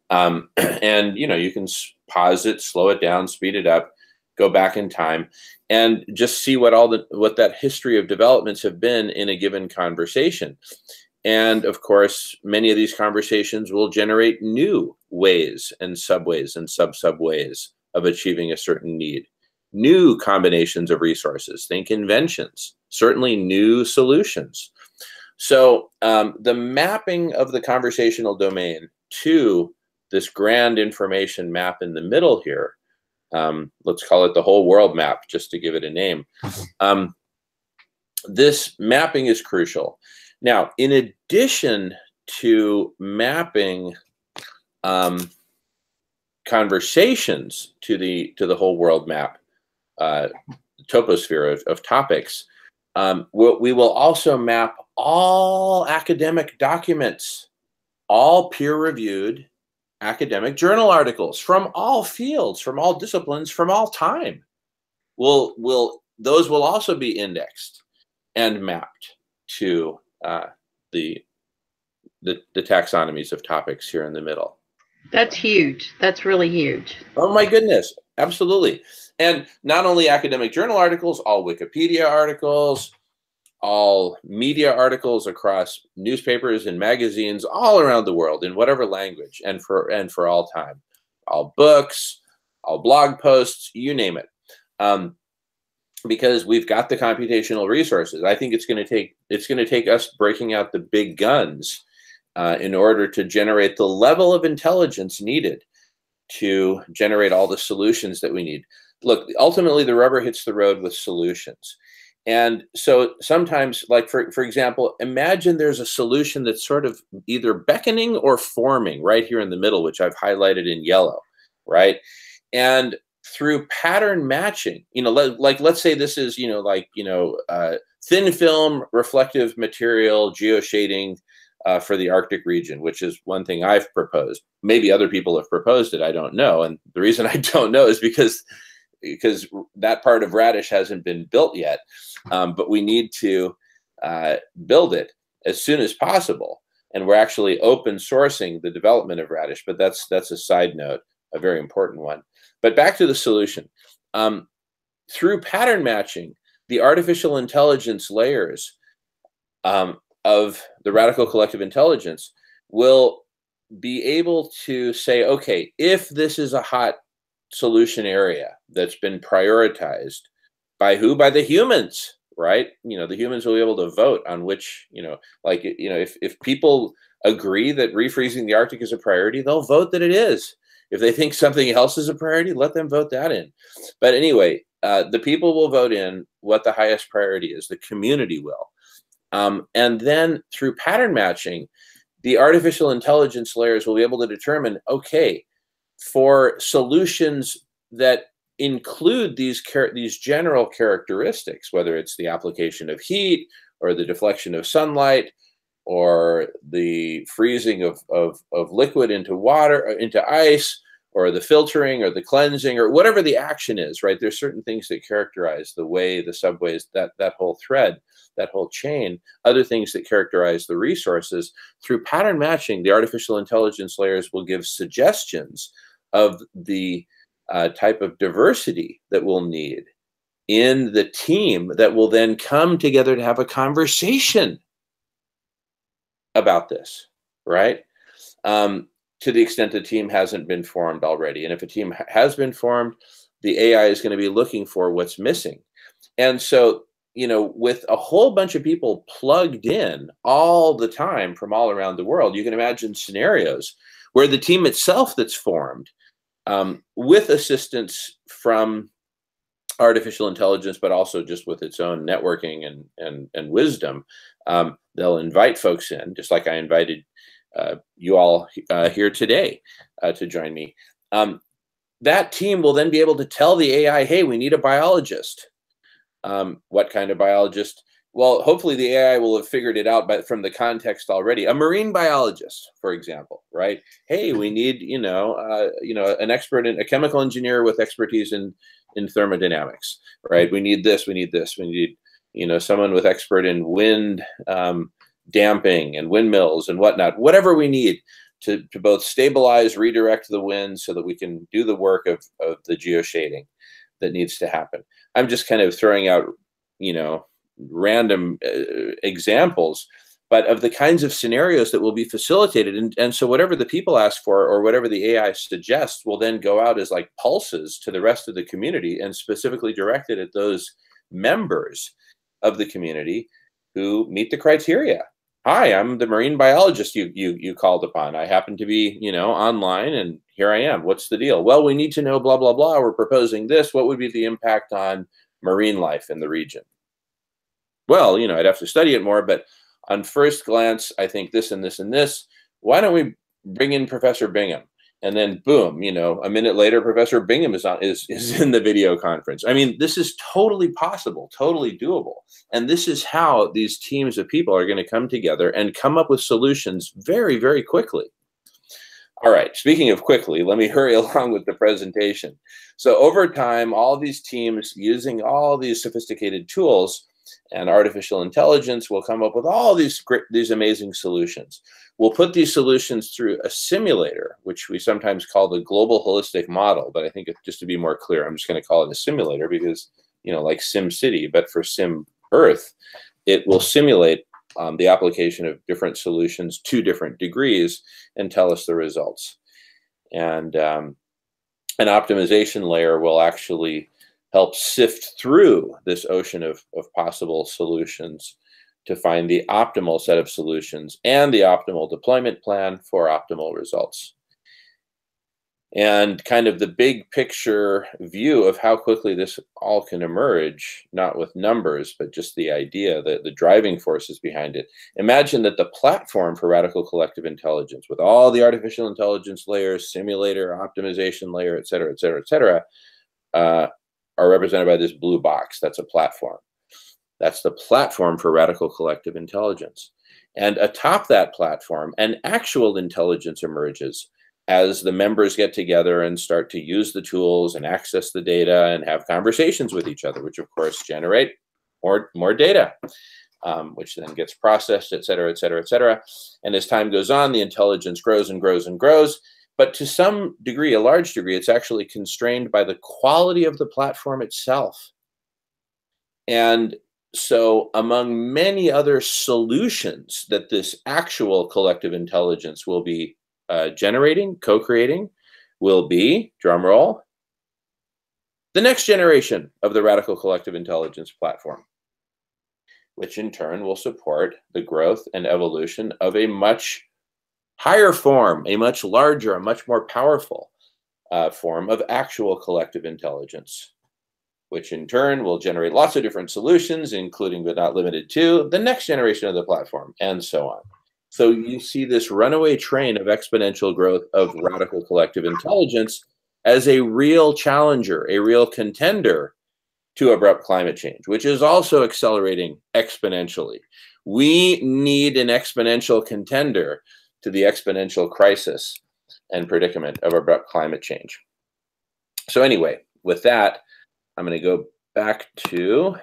And you know, you can pause it, slow it down, speed it up, go back in time, and just see what that history of developments have been in a given conversation. And of course, many of these conversations will generate new ways and subways and sub-subways of achieving a certain need. New combinations of resources, think inventions, certainly new solutions. So the mapping of the conversational domain to this grand information map in the middle here, let's call it the whole world map, just to give it a name. This mapping is crucial. Now, in addition to mapping conversations to the whole world map, toposphere of topics, we will also map all academic documents, all peer-reviewed academic journal articles from all fields, from all disciplines, from all time. Those will also be indexed and mapped to the taxonomies of topics here in the middle. That's huge. That's really huge. Oh my goodness, absolutely. And not only academic journal articles, all Wikipedia articles, all media articles across newspapers and magazines all around the world in whatever language and for all time, all books, all blog posts, you name it. Because we've got the computational resources. I think it's going to take us breaking out the big guns in order to generate the level of intelligence needed to generate all the solutions that we need. Look, ultimately the rubber hits the road with solutions. And so sometimes, like for example, imagine there's a solution that's sort of either beckoning or forming right here in the middle, which I've highlighted in yellow, right? And through pattern matching, you know, let's say this is, thin film reflective material geoshading for the Arctic region, which is one thing I've proposed. Maybe other people have proposed it, I don't know. And the reason I don't know is because that part of Radish hasn't been built yet, but we need to build it as soon as possible. And we're actually open sourcing the development of Radish, but that's a side note, a very important one. But back to the solution. Through pattern matching, the artificial intelligence layers of the radical collective intelligence will be able to say, okay, if this is a hot solution area that's been prioritized by who? By the humans, right? You know, the humans will be able to vote on which, if people agree that refreezing the Arctic is a priority, they'll vote that it is. If they think something else is a priority, let them vote that in. But anyway, the people will vote in what the highest priority is. The community will. And then through pattern matching, the artificial intelligence layers will be able to determine, okay, for solutions that include these general characteristics, whether it's the application of heat or the deflection of sunlight or the freezing of liquid into water, into ice, or the filtering or the cleansing, or whatever the action is, right? There's certain things that characterize the way, the subways, that whole thread, that whole chain, other things that characterize the resources. Through pattern matching, the artificial intelligence layers will give suggestions of the type of diversity that we'll need in the team that will then come together to have a conversation about this, right? To the extent the team hasn't been formed already. And if a team has been formed, the AI is going to be looking for what's missing. And so, you know, with a whole bunch of people plugged in all the time from all around the world, you can imagine scenarios where the team itself that's formed, with assistance from artificial intelligence, but also just with its own networking and wisdom, they'll invite folks in, just like I invited you all here today to join me. That team will then be able to tell the AI, hey, we need a biologist. What kind of biologist? Well, hopefully the AI will have figured it out from the context already. A marine biologist, for example, right? Hey, we need, an expert, a chemical engineer with expertise in thermodynamics, right? We need this, we need this, we need, someone with expert in wind damping and windmills and whatnot, whatever we need to both stabilize, redirect the wind so that we can do the work of the geoshading that needs to happen. I'm just kind of throwing out, random examples, but of the kinds of scenarios that will be facilitated. And so whatever the people ask for or whatever the AI suggests will then go out as like pulses to the rest of the community and specifically directed at those members of the community who meet the criteria. Hi, I'm the marine biologist you called upon. I happen to be, online, and here I am. What's the deal? Well, we need to know blah, blah, blah. We're proposing this. What would be the impact on marine life in the region? Well, I'd have to study it more, but on first glance, I think this and this and this. Why don't we bring in Professor Bingham? And then boom, a minute later, Professor Bingham is in the video conference. I mean, this is totally possible, totally doable. And this is how these teams of people are going to come together and come up with solutions very, very quickly. All right, speaking of quickly, let me hurry along with the presentation. So over time, all these teams using all these sophisticated tools and artificial intelligence will come up with all these amazing solutions. We'll put these solutions through a simulator, which we sometimes call the global holistic model. But I think just to be more clear, I'm just going to call it a simulator because, like Sim City, but for Sim Earth, it will simulate the application of different solutions to different degrees and tell us the results. And an optimization layer will actually help sift through this ocean of possible solutions to find the optimal set of solutions and the optimal deployment plan for optimal results. And kind of the big picture view of how quickly this all can emerge, not with numbers, but just the idea, the driving forces behind it. Imagine that the platform for radical collective intelligence, with all the artificial intelligence layers, simulator, optimization layer, et cetera, et cetera, et cetera, are represented by this blue box. That's a platform. That's the platform for radical collective intelligence. And atop that platform, an actual intelligence emerges as the members get together and start to use the tools and access the data and have conversations with each other, which of course generate more data, which then gets processed, et cetera, et cetera, et cetera. And as time goes on, the intelligence grows and grows and grows. But to some degree, a large degree, it's actually constrained by the quality of the platform itself. And so among many other solutions that this actual collective intelligence will be generating, co-creating, will be, drum roll, the next generation of the radical collective intelligence platform, which in turn will support the growth and evolution of a much higher form, a much larger, a much more powerful form of actual collective intelligence, which in turn will generate lots of different solutions, including but not limited to the next generation of the platform, and so on. So you see this runaway train of exponential growth of radical collective intelligence as a real challenger, a real contender to abrupt climate change, which is also accelerating exponentially. We need an exponential contender to the exponential crisis and predicament of abrupt climate change. So anyway, with that, I'm going to go back to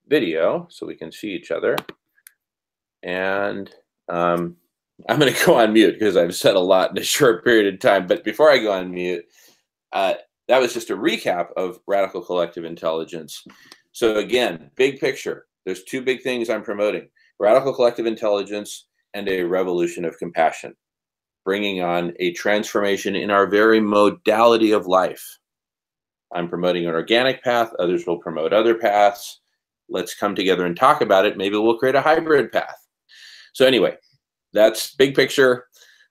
video so we can see each other. And I'm going to go on mute because I've said a lot in a short period of time. But before I go on mute, that was just a recap of radical collective intelligence. So again, big picture, there's two big things I'm promoting: radical collective intelligence and a revolution of compassion, bringing on a transformation in our very modality of life. I'm promoting an organic path. Others will promote other paths. Let's come together and talk about it. Maybe we'll create a hybrid path. So anyway, that's big picture.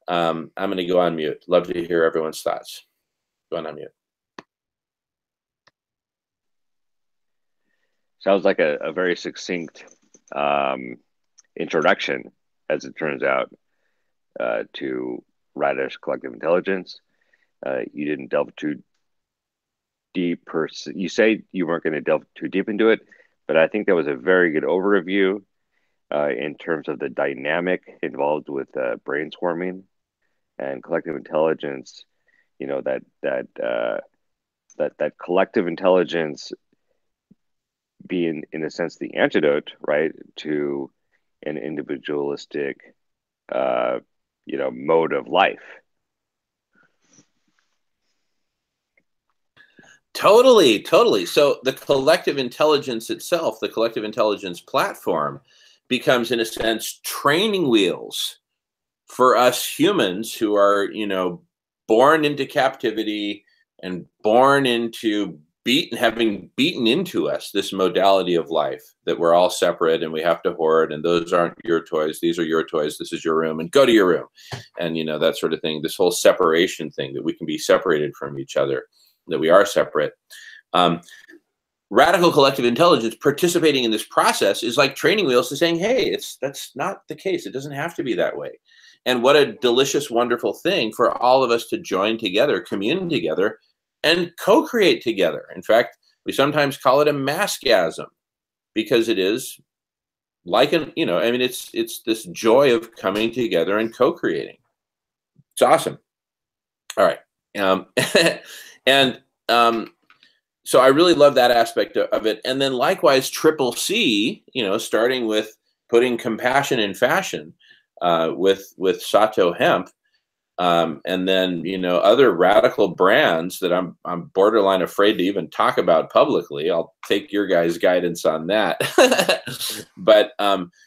I'm going to go on mute. Love to hear everyone's thoughts. Go on mute. Sounds like a very succinct introduction, as it turns out, to radical collective intelligence. You didn't delve too deep. You say you weren't going to delve too deep into it, but I think that was a very good overview in terms of the dynamic involved with brainstorming and collective intelligence. You know, that collective intelligence being, in a sense, the antidote, right, to an individualistic, mode of life. Totally. So the collective intelligence itself, the collective intelligence platform, becomes, in a sense, training wheels for us humans who are, born into captivity and born into having beaten into us this modality of life that we're all separate and we have to hoard, and those aren't your toys, these are your toys, this is your room, and go to your room, and that sort of thing. This whole separation thing, that we can be separated from each other, that we are separate. Radical collective intelligence participating in this process is like training wheels to saying, hey, that's not the case. It doesn't have to be that way. And what a delicious, wonderful thing for all of us to join together, commune together, and co-create together. In fact, we sometimes call it a massgasm, because it is like it's this joy of coming together and co-creating. It's awesome. All right. So I really love that aspect of it. And then likewise, Triple C, starting with putting compassion in fashion with Sato Hemp, and then other radical brands that I'm borderline afraid to even talk about publicly. I'll take your guys' guidance on that. But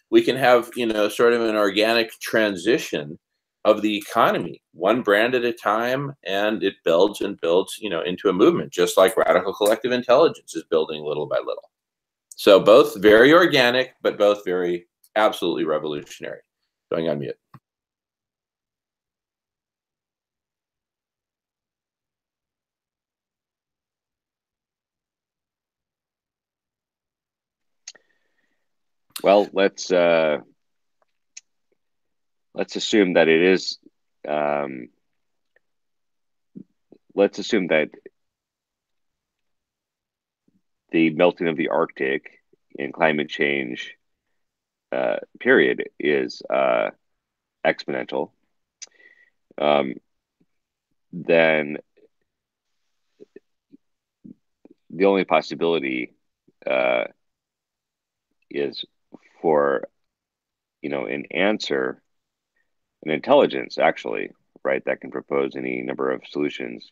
we can have sort of an organic transition of the economy, one brand at a time, and it builds and builds into a movement, just like radical collective intelligence is building little by little. So both very organic, but both very absolutely revolutionary. Going on mute. Well, let's assume that it is. Let's assume that the melting of the Arctic and climate change period is exponential. Then the only possibility is for an intelligence, actually, right, that can propose any number of solutions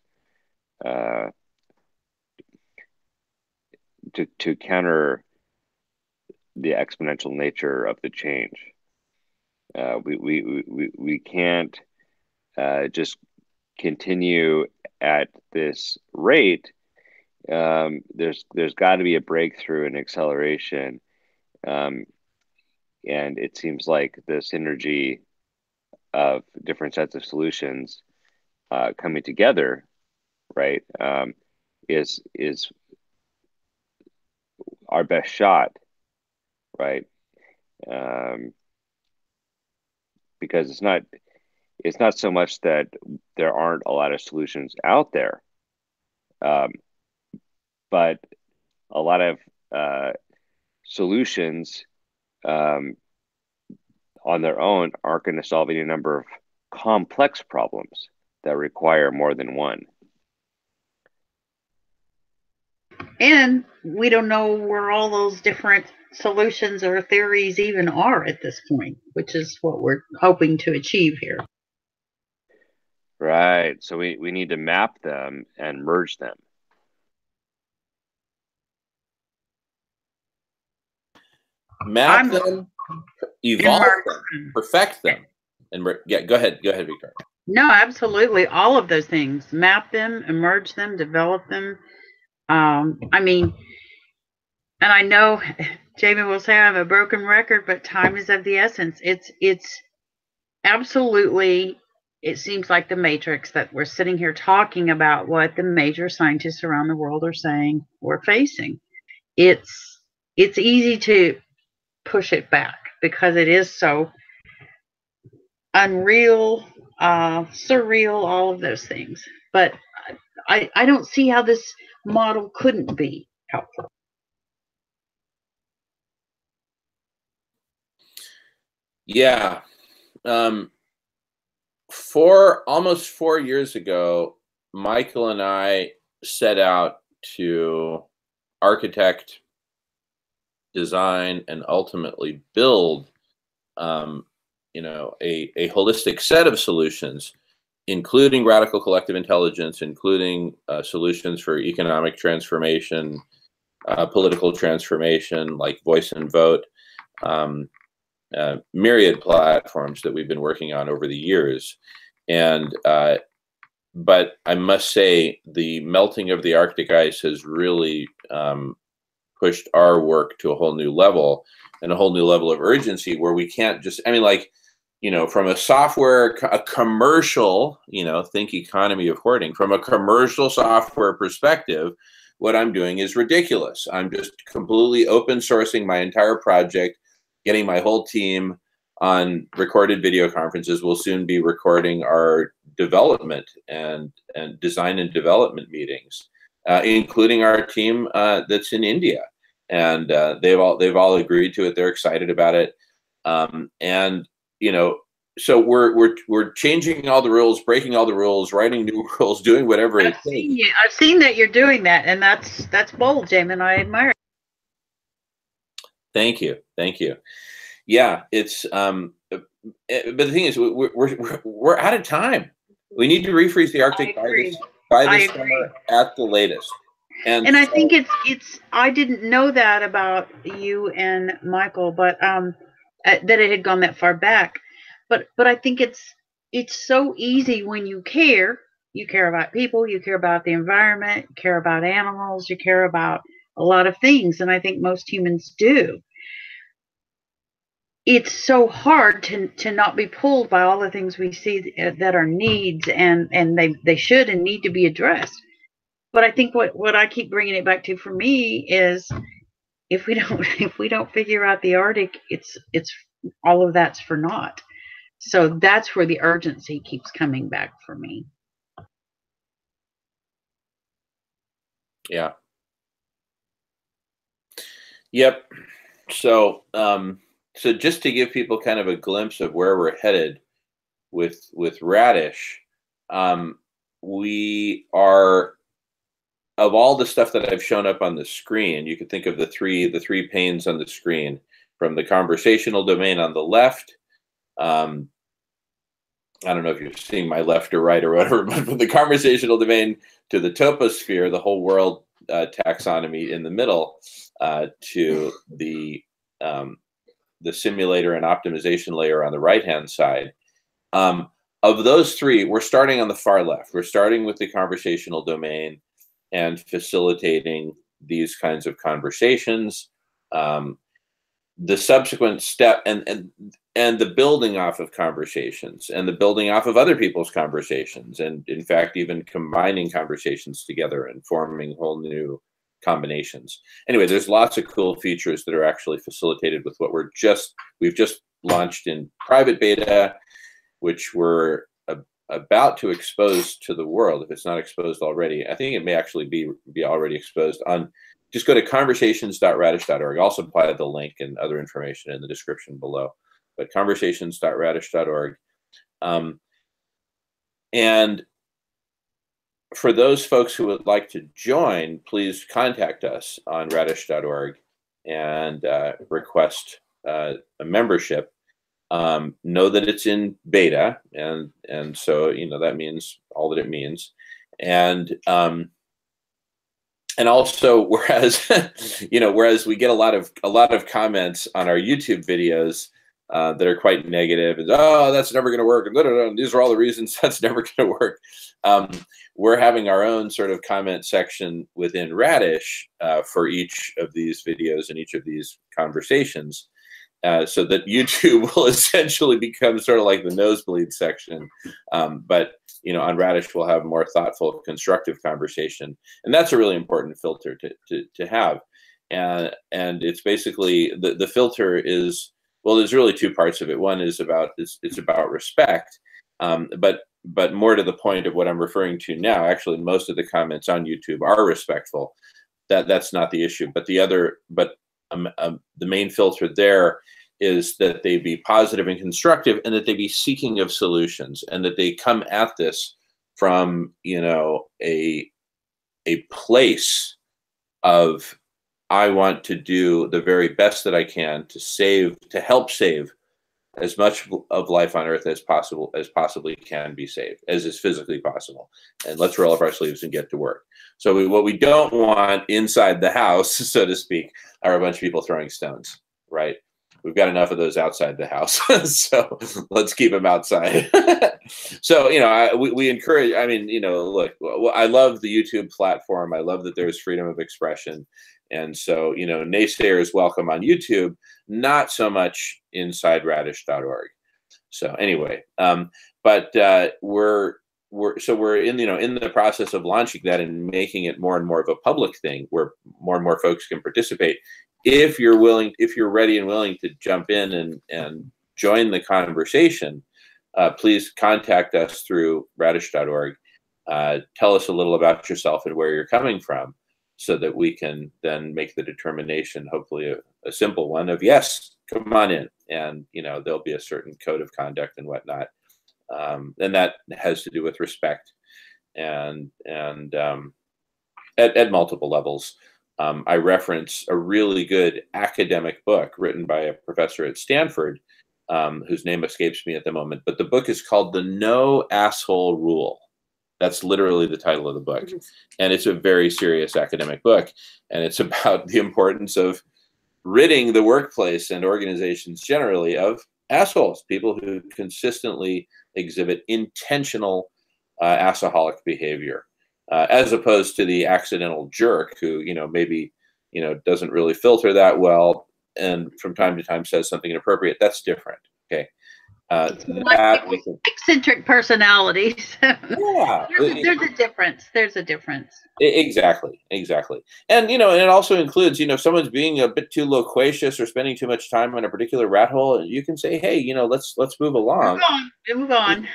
to counter the exponential nature of the change. We can't just continue at this rate. There's got to be a breakthrough and acceleration, and it seems like the synergy of different sets of solutions coming together, right, is our best shot, right? Because it's not so much that there aren't a lot of solutions out there, but a lot of solutions on their own aren't going to solve any number of complex problems that require more than one. And we don't know where all those different solutions or theories even are at this point, which is what we're hoping to achieve here. Right. So we need to map them and merge them. Map them, evolve them, perfect them. And yeah, go ahead, Victoria. No, absolutely. All of those things. Map them, emerge them, develop them. I mean, and I know Jamie will say I'm a broken record, but time is of the essence. It's absolutely, it seems like the Matrix that we're sitting here talking about what the major scientists around the world are saying we're facing. It's easy to push it back because it is so unreal, surreal, all of those things. But I don't see how this model couldn't be helpful. Yeah. Almost 4 years ago, Michael and I set out to architect, design, and ultimately build, a holistic set of solutions, including radical collective intelligence, including solutions for economic transformation, political transformation, like voice and vote, myriad platforms that we've been working on over the years. And but I must say, the melting of the Arctic ice has really pushed our work to a whole new level, and a whole new level of urgency, where we can't just, from a commercial, think economy of hoarding, from a commercial software perspective, what I'm doing is ridiculous. I'm just completely open sourcing my entire project, getting my whole team on recorded video conferences. We'll soon be recording our development and design and development meetings, including our team that's in India. And they've all agreed to it. They're excited about it. So we're changing all the rules, breaking all the rules, writing new rules, doing whatever it takes. I've seen that you're doing that, and that's bold, Jamen. I admire it. Thank you. Yeah, it's but the thing is, we're out of time. We need to refreeze the Arctic by this summer at the latest. And I think it's I didn't know that about you and Michael, but that it had gone that far back. But I think it's so easy when you care. You care about people, you care about the environment, you care about animals, you care about a lot of things, and I think most humans do. It's so hard to not be pulled by all the things we see that are needs, and they should and need to be addressed. But I think what I keep bringing it back to for me is if we don't figure out the Arctic, it's all of that's for naught. So that's where the urgency keeps coming back for me. Yeah. Yep. So so just to give people kind of a glimpse of where we're headed with Radish, we are, of all the stuff that I've shown up on the screen, you could think of the three panes on the screen, from the conversational domain on the left. I don't know if you're seeing my left or right or whatever, but from the conversational domain to the toposphere, the whole world taxonomy in the middle, to the simulator and optimization layer on the right-hand side. Of those three, we're starting on the far left. We're starting with the conversational domain and facilitating these kinds of conversations. The subsequent step, and and the building off of conversations and the building off of other people's conversations, and in fact even combining conversations together and forming whole new combinations. Anyway, there's lots of cool features that are actually facilitated with what we've just launched in private beta, which we're about to expose to the world. If it's not exposed already, I think it may actually be already exposed. On just go to conversations.radish.org. I'll supply the link and other information in the description below, but conversations.radish.org. And for those folks who would like to join, please contact us on radish.org and request a membership. Know that it's in beta, and so that means all that it means, and also whereas whereas we get a lot of comments on our YouTube videos that are quite negative, and oh, that's never going to work, and these are all the reasons that's never going to work. We're having our own sort of comment section within Radish for each of these videos and each of these conversations. So that YouTube will essentially become sort of like the nosebleed section. But, on Radish, we'll have more thoughtful, constructive conversation. And that's a really important filter to have. And it's basically, the filter is, well, there's really two parts of it. One is it's about respect. But more to the point of what I'm referring to now, actually, most of the comments on YouTube are respectful. That's not the issue. But the main filter there is that they be positive and constructive, and that they be seeking of solutions, and that they come at this from a place of, I want to do the very best that I can to help save as much of life on Earth as possibly can be saved, as is physically possible. And let's roll up our sleeves and get to work. So what we don't want inside the house, so to speak, are a bunch of people throwing stones, right? We've got enough of those outside the house, so let's keep them outside. So, we encourage, look, I love the YouTube platform. I love that there's freedom of expression. And so, naysayers welcome on YouTube, not so much inside radish.org. So anyway, but we're in the process of launching that and making it more and more of a public thing where more and more folks can participate. If you're ready and willing to jump in and join the conversation, please contact us through radish.org. Tell us a little about yourself and where you're coming from, so that we can then make the determination, hopefully a simple one, of yes, come on in. And there'll be a certain code of conduct and whatnot. And that has to do with respect and at multiple levels. I reference a really good academic book written by a professor at Stanford, whose name escapes me at the moment, but the book is called The No Asshole Rule. That's literally the title of the book. And it's a very serious academic book. And it's about the importance of ridding the workplace and organizations generally of assholes, people who consistently exhibit intentional assaholic behavior. As opposed to the accidental jerk who, maybe, doesn't really filter that well and from time to time says something inappropriate. That's different. Okay. Eccentric personalities. Yeah. There's a difference. There's a difference. Exactly. And, and it also includes, if someone's being a bit too loquacious or spending too much time on a particular rat hole, you can say, hey, let's move along. Move on.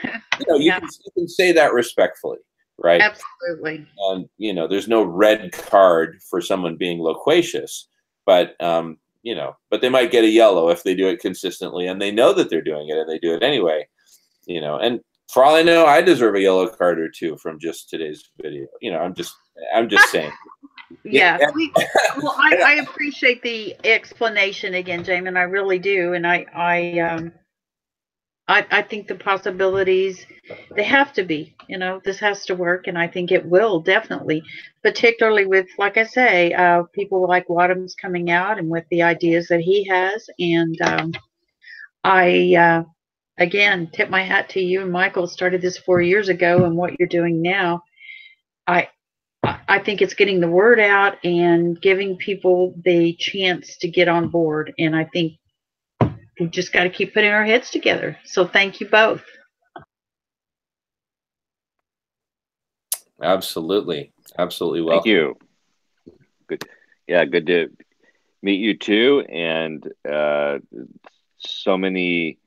You can say that respectfully. Right. Absolutely. And there's no red card for someone being loquacious, but but they might get a yellow if they do it consistently and they know that they're doing it and they do it anyway. And for all I know, I deserve a yellow card or two from just today's video. I'm just saying. Yeah. Well, I appreciate the explanation again, Jamen. I really do, and I think the possibilities, they have to be, this has to work, and I think it will definitely, particularly with, like I say, people like Wadham's coming out and with the ideas that he has. And I, again, tip my hat to you. And Michael started this 4 years ago, and what you're doing now, I think it's getting the word out and giving people the chance to get on board. And I think we just got to keep putting our heads together. So thank you both. Absolutely. Absolutely. Well, thank you. Good. Yeah, good to meet you too. And there's so many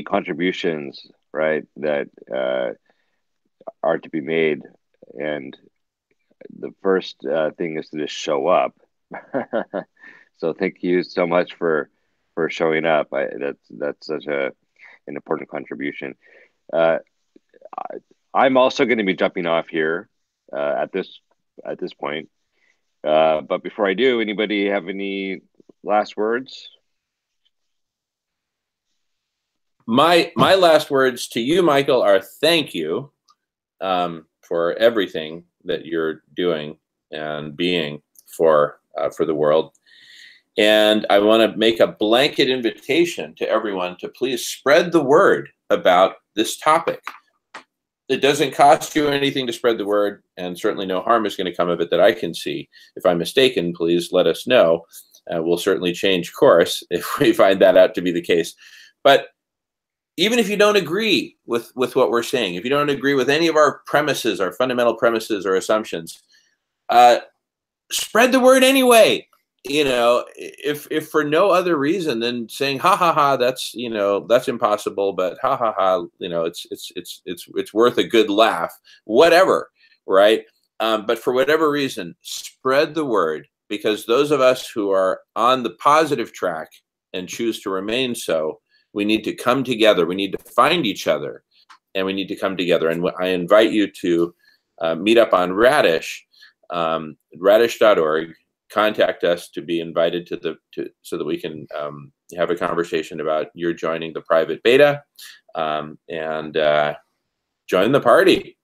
contributions, right, that are to be made. And the first thing is to just show up. So thank you so much for showing up. That's such an important contribution. I'm also going to be jumping off here at this point. But before I do, anybody have any last words? My last words to you, Michael, are thank you for everything that you're doing and being for the world. And I want to make a blanket invitation to everyone to please spread the word about this topic. It doesn't cost you anything to spread the word, and certainly no harm is going to come of it that I can see. If I'm mistaken, please let us know. We'll certainly change course if we find that out to be the case. But even if you don't agree with what we're saying, if you don't agree with any of our premises, our fundamental premises or assumptions, spread the word anyway. You know, if for no other reason than saying ha ha ha, that's, you know, that's impossible, but ha ha ha, you know, it's worth a good laugh, whatever, right? But for whatever reason, spread the word, because those of us who are on the positive track and choose to remain so, we need to come together. We need to find each other, and we need to come together. And I invite you to meet up on Radish, radish.org. Contact us to be invited so that we can have a conversation about your joining the private beta, and join the party.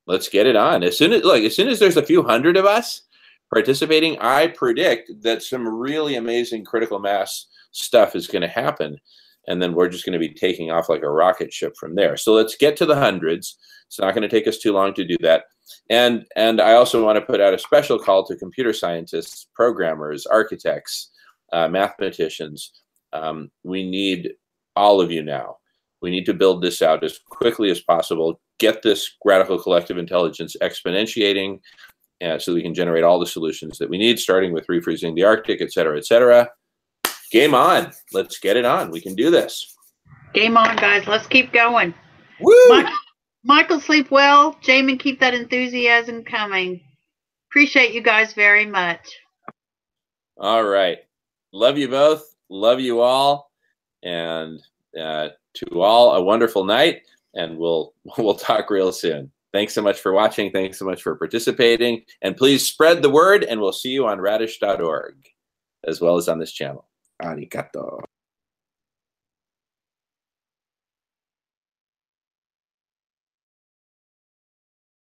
Let's get it on. As soon as there's a few hundred of us participating, I predict that some really amazing critical mass stuff is going to happen. And then we're just going to be taking off like a rocket ship from there. So let's get to the hundreds. It's not going to take us too long to do that. And I also want to put out a special call to computer scientists, programmers, architects, mathematicians. We need all of you now. We need to build this out as quickly as possible, get this radical collective intelligence exponentiating, so we can generate all the solutions that we need, starting with refreezing the Arctic, et cetera, et cetera. Game on. Let's get it on. We can do this. Game on, guys. Let's keep going. Woo! Michael, sleep well. Jamen, keep that enthusiasm coming. Appreciate you guys very much. All right. Love you both. Love you all. And to all, a wonderful night. And we'll talk real soon. Thanks so much for watching. Thanks so much for participating. And please spread the word, and we'll see you on radish.org as well as on this channel. Arigato.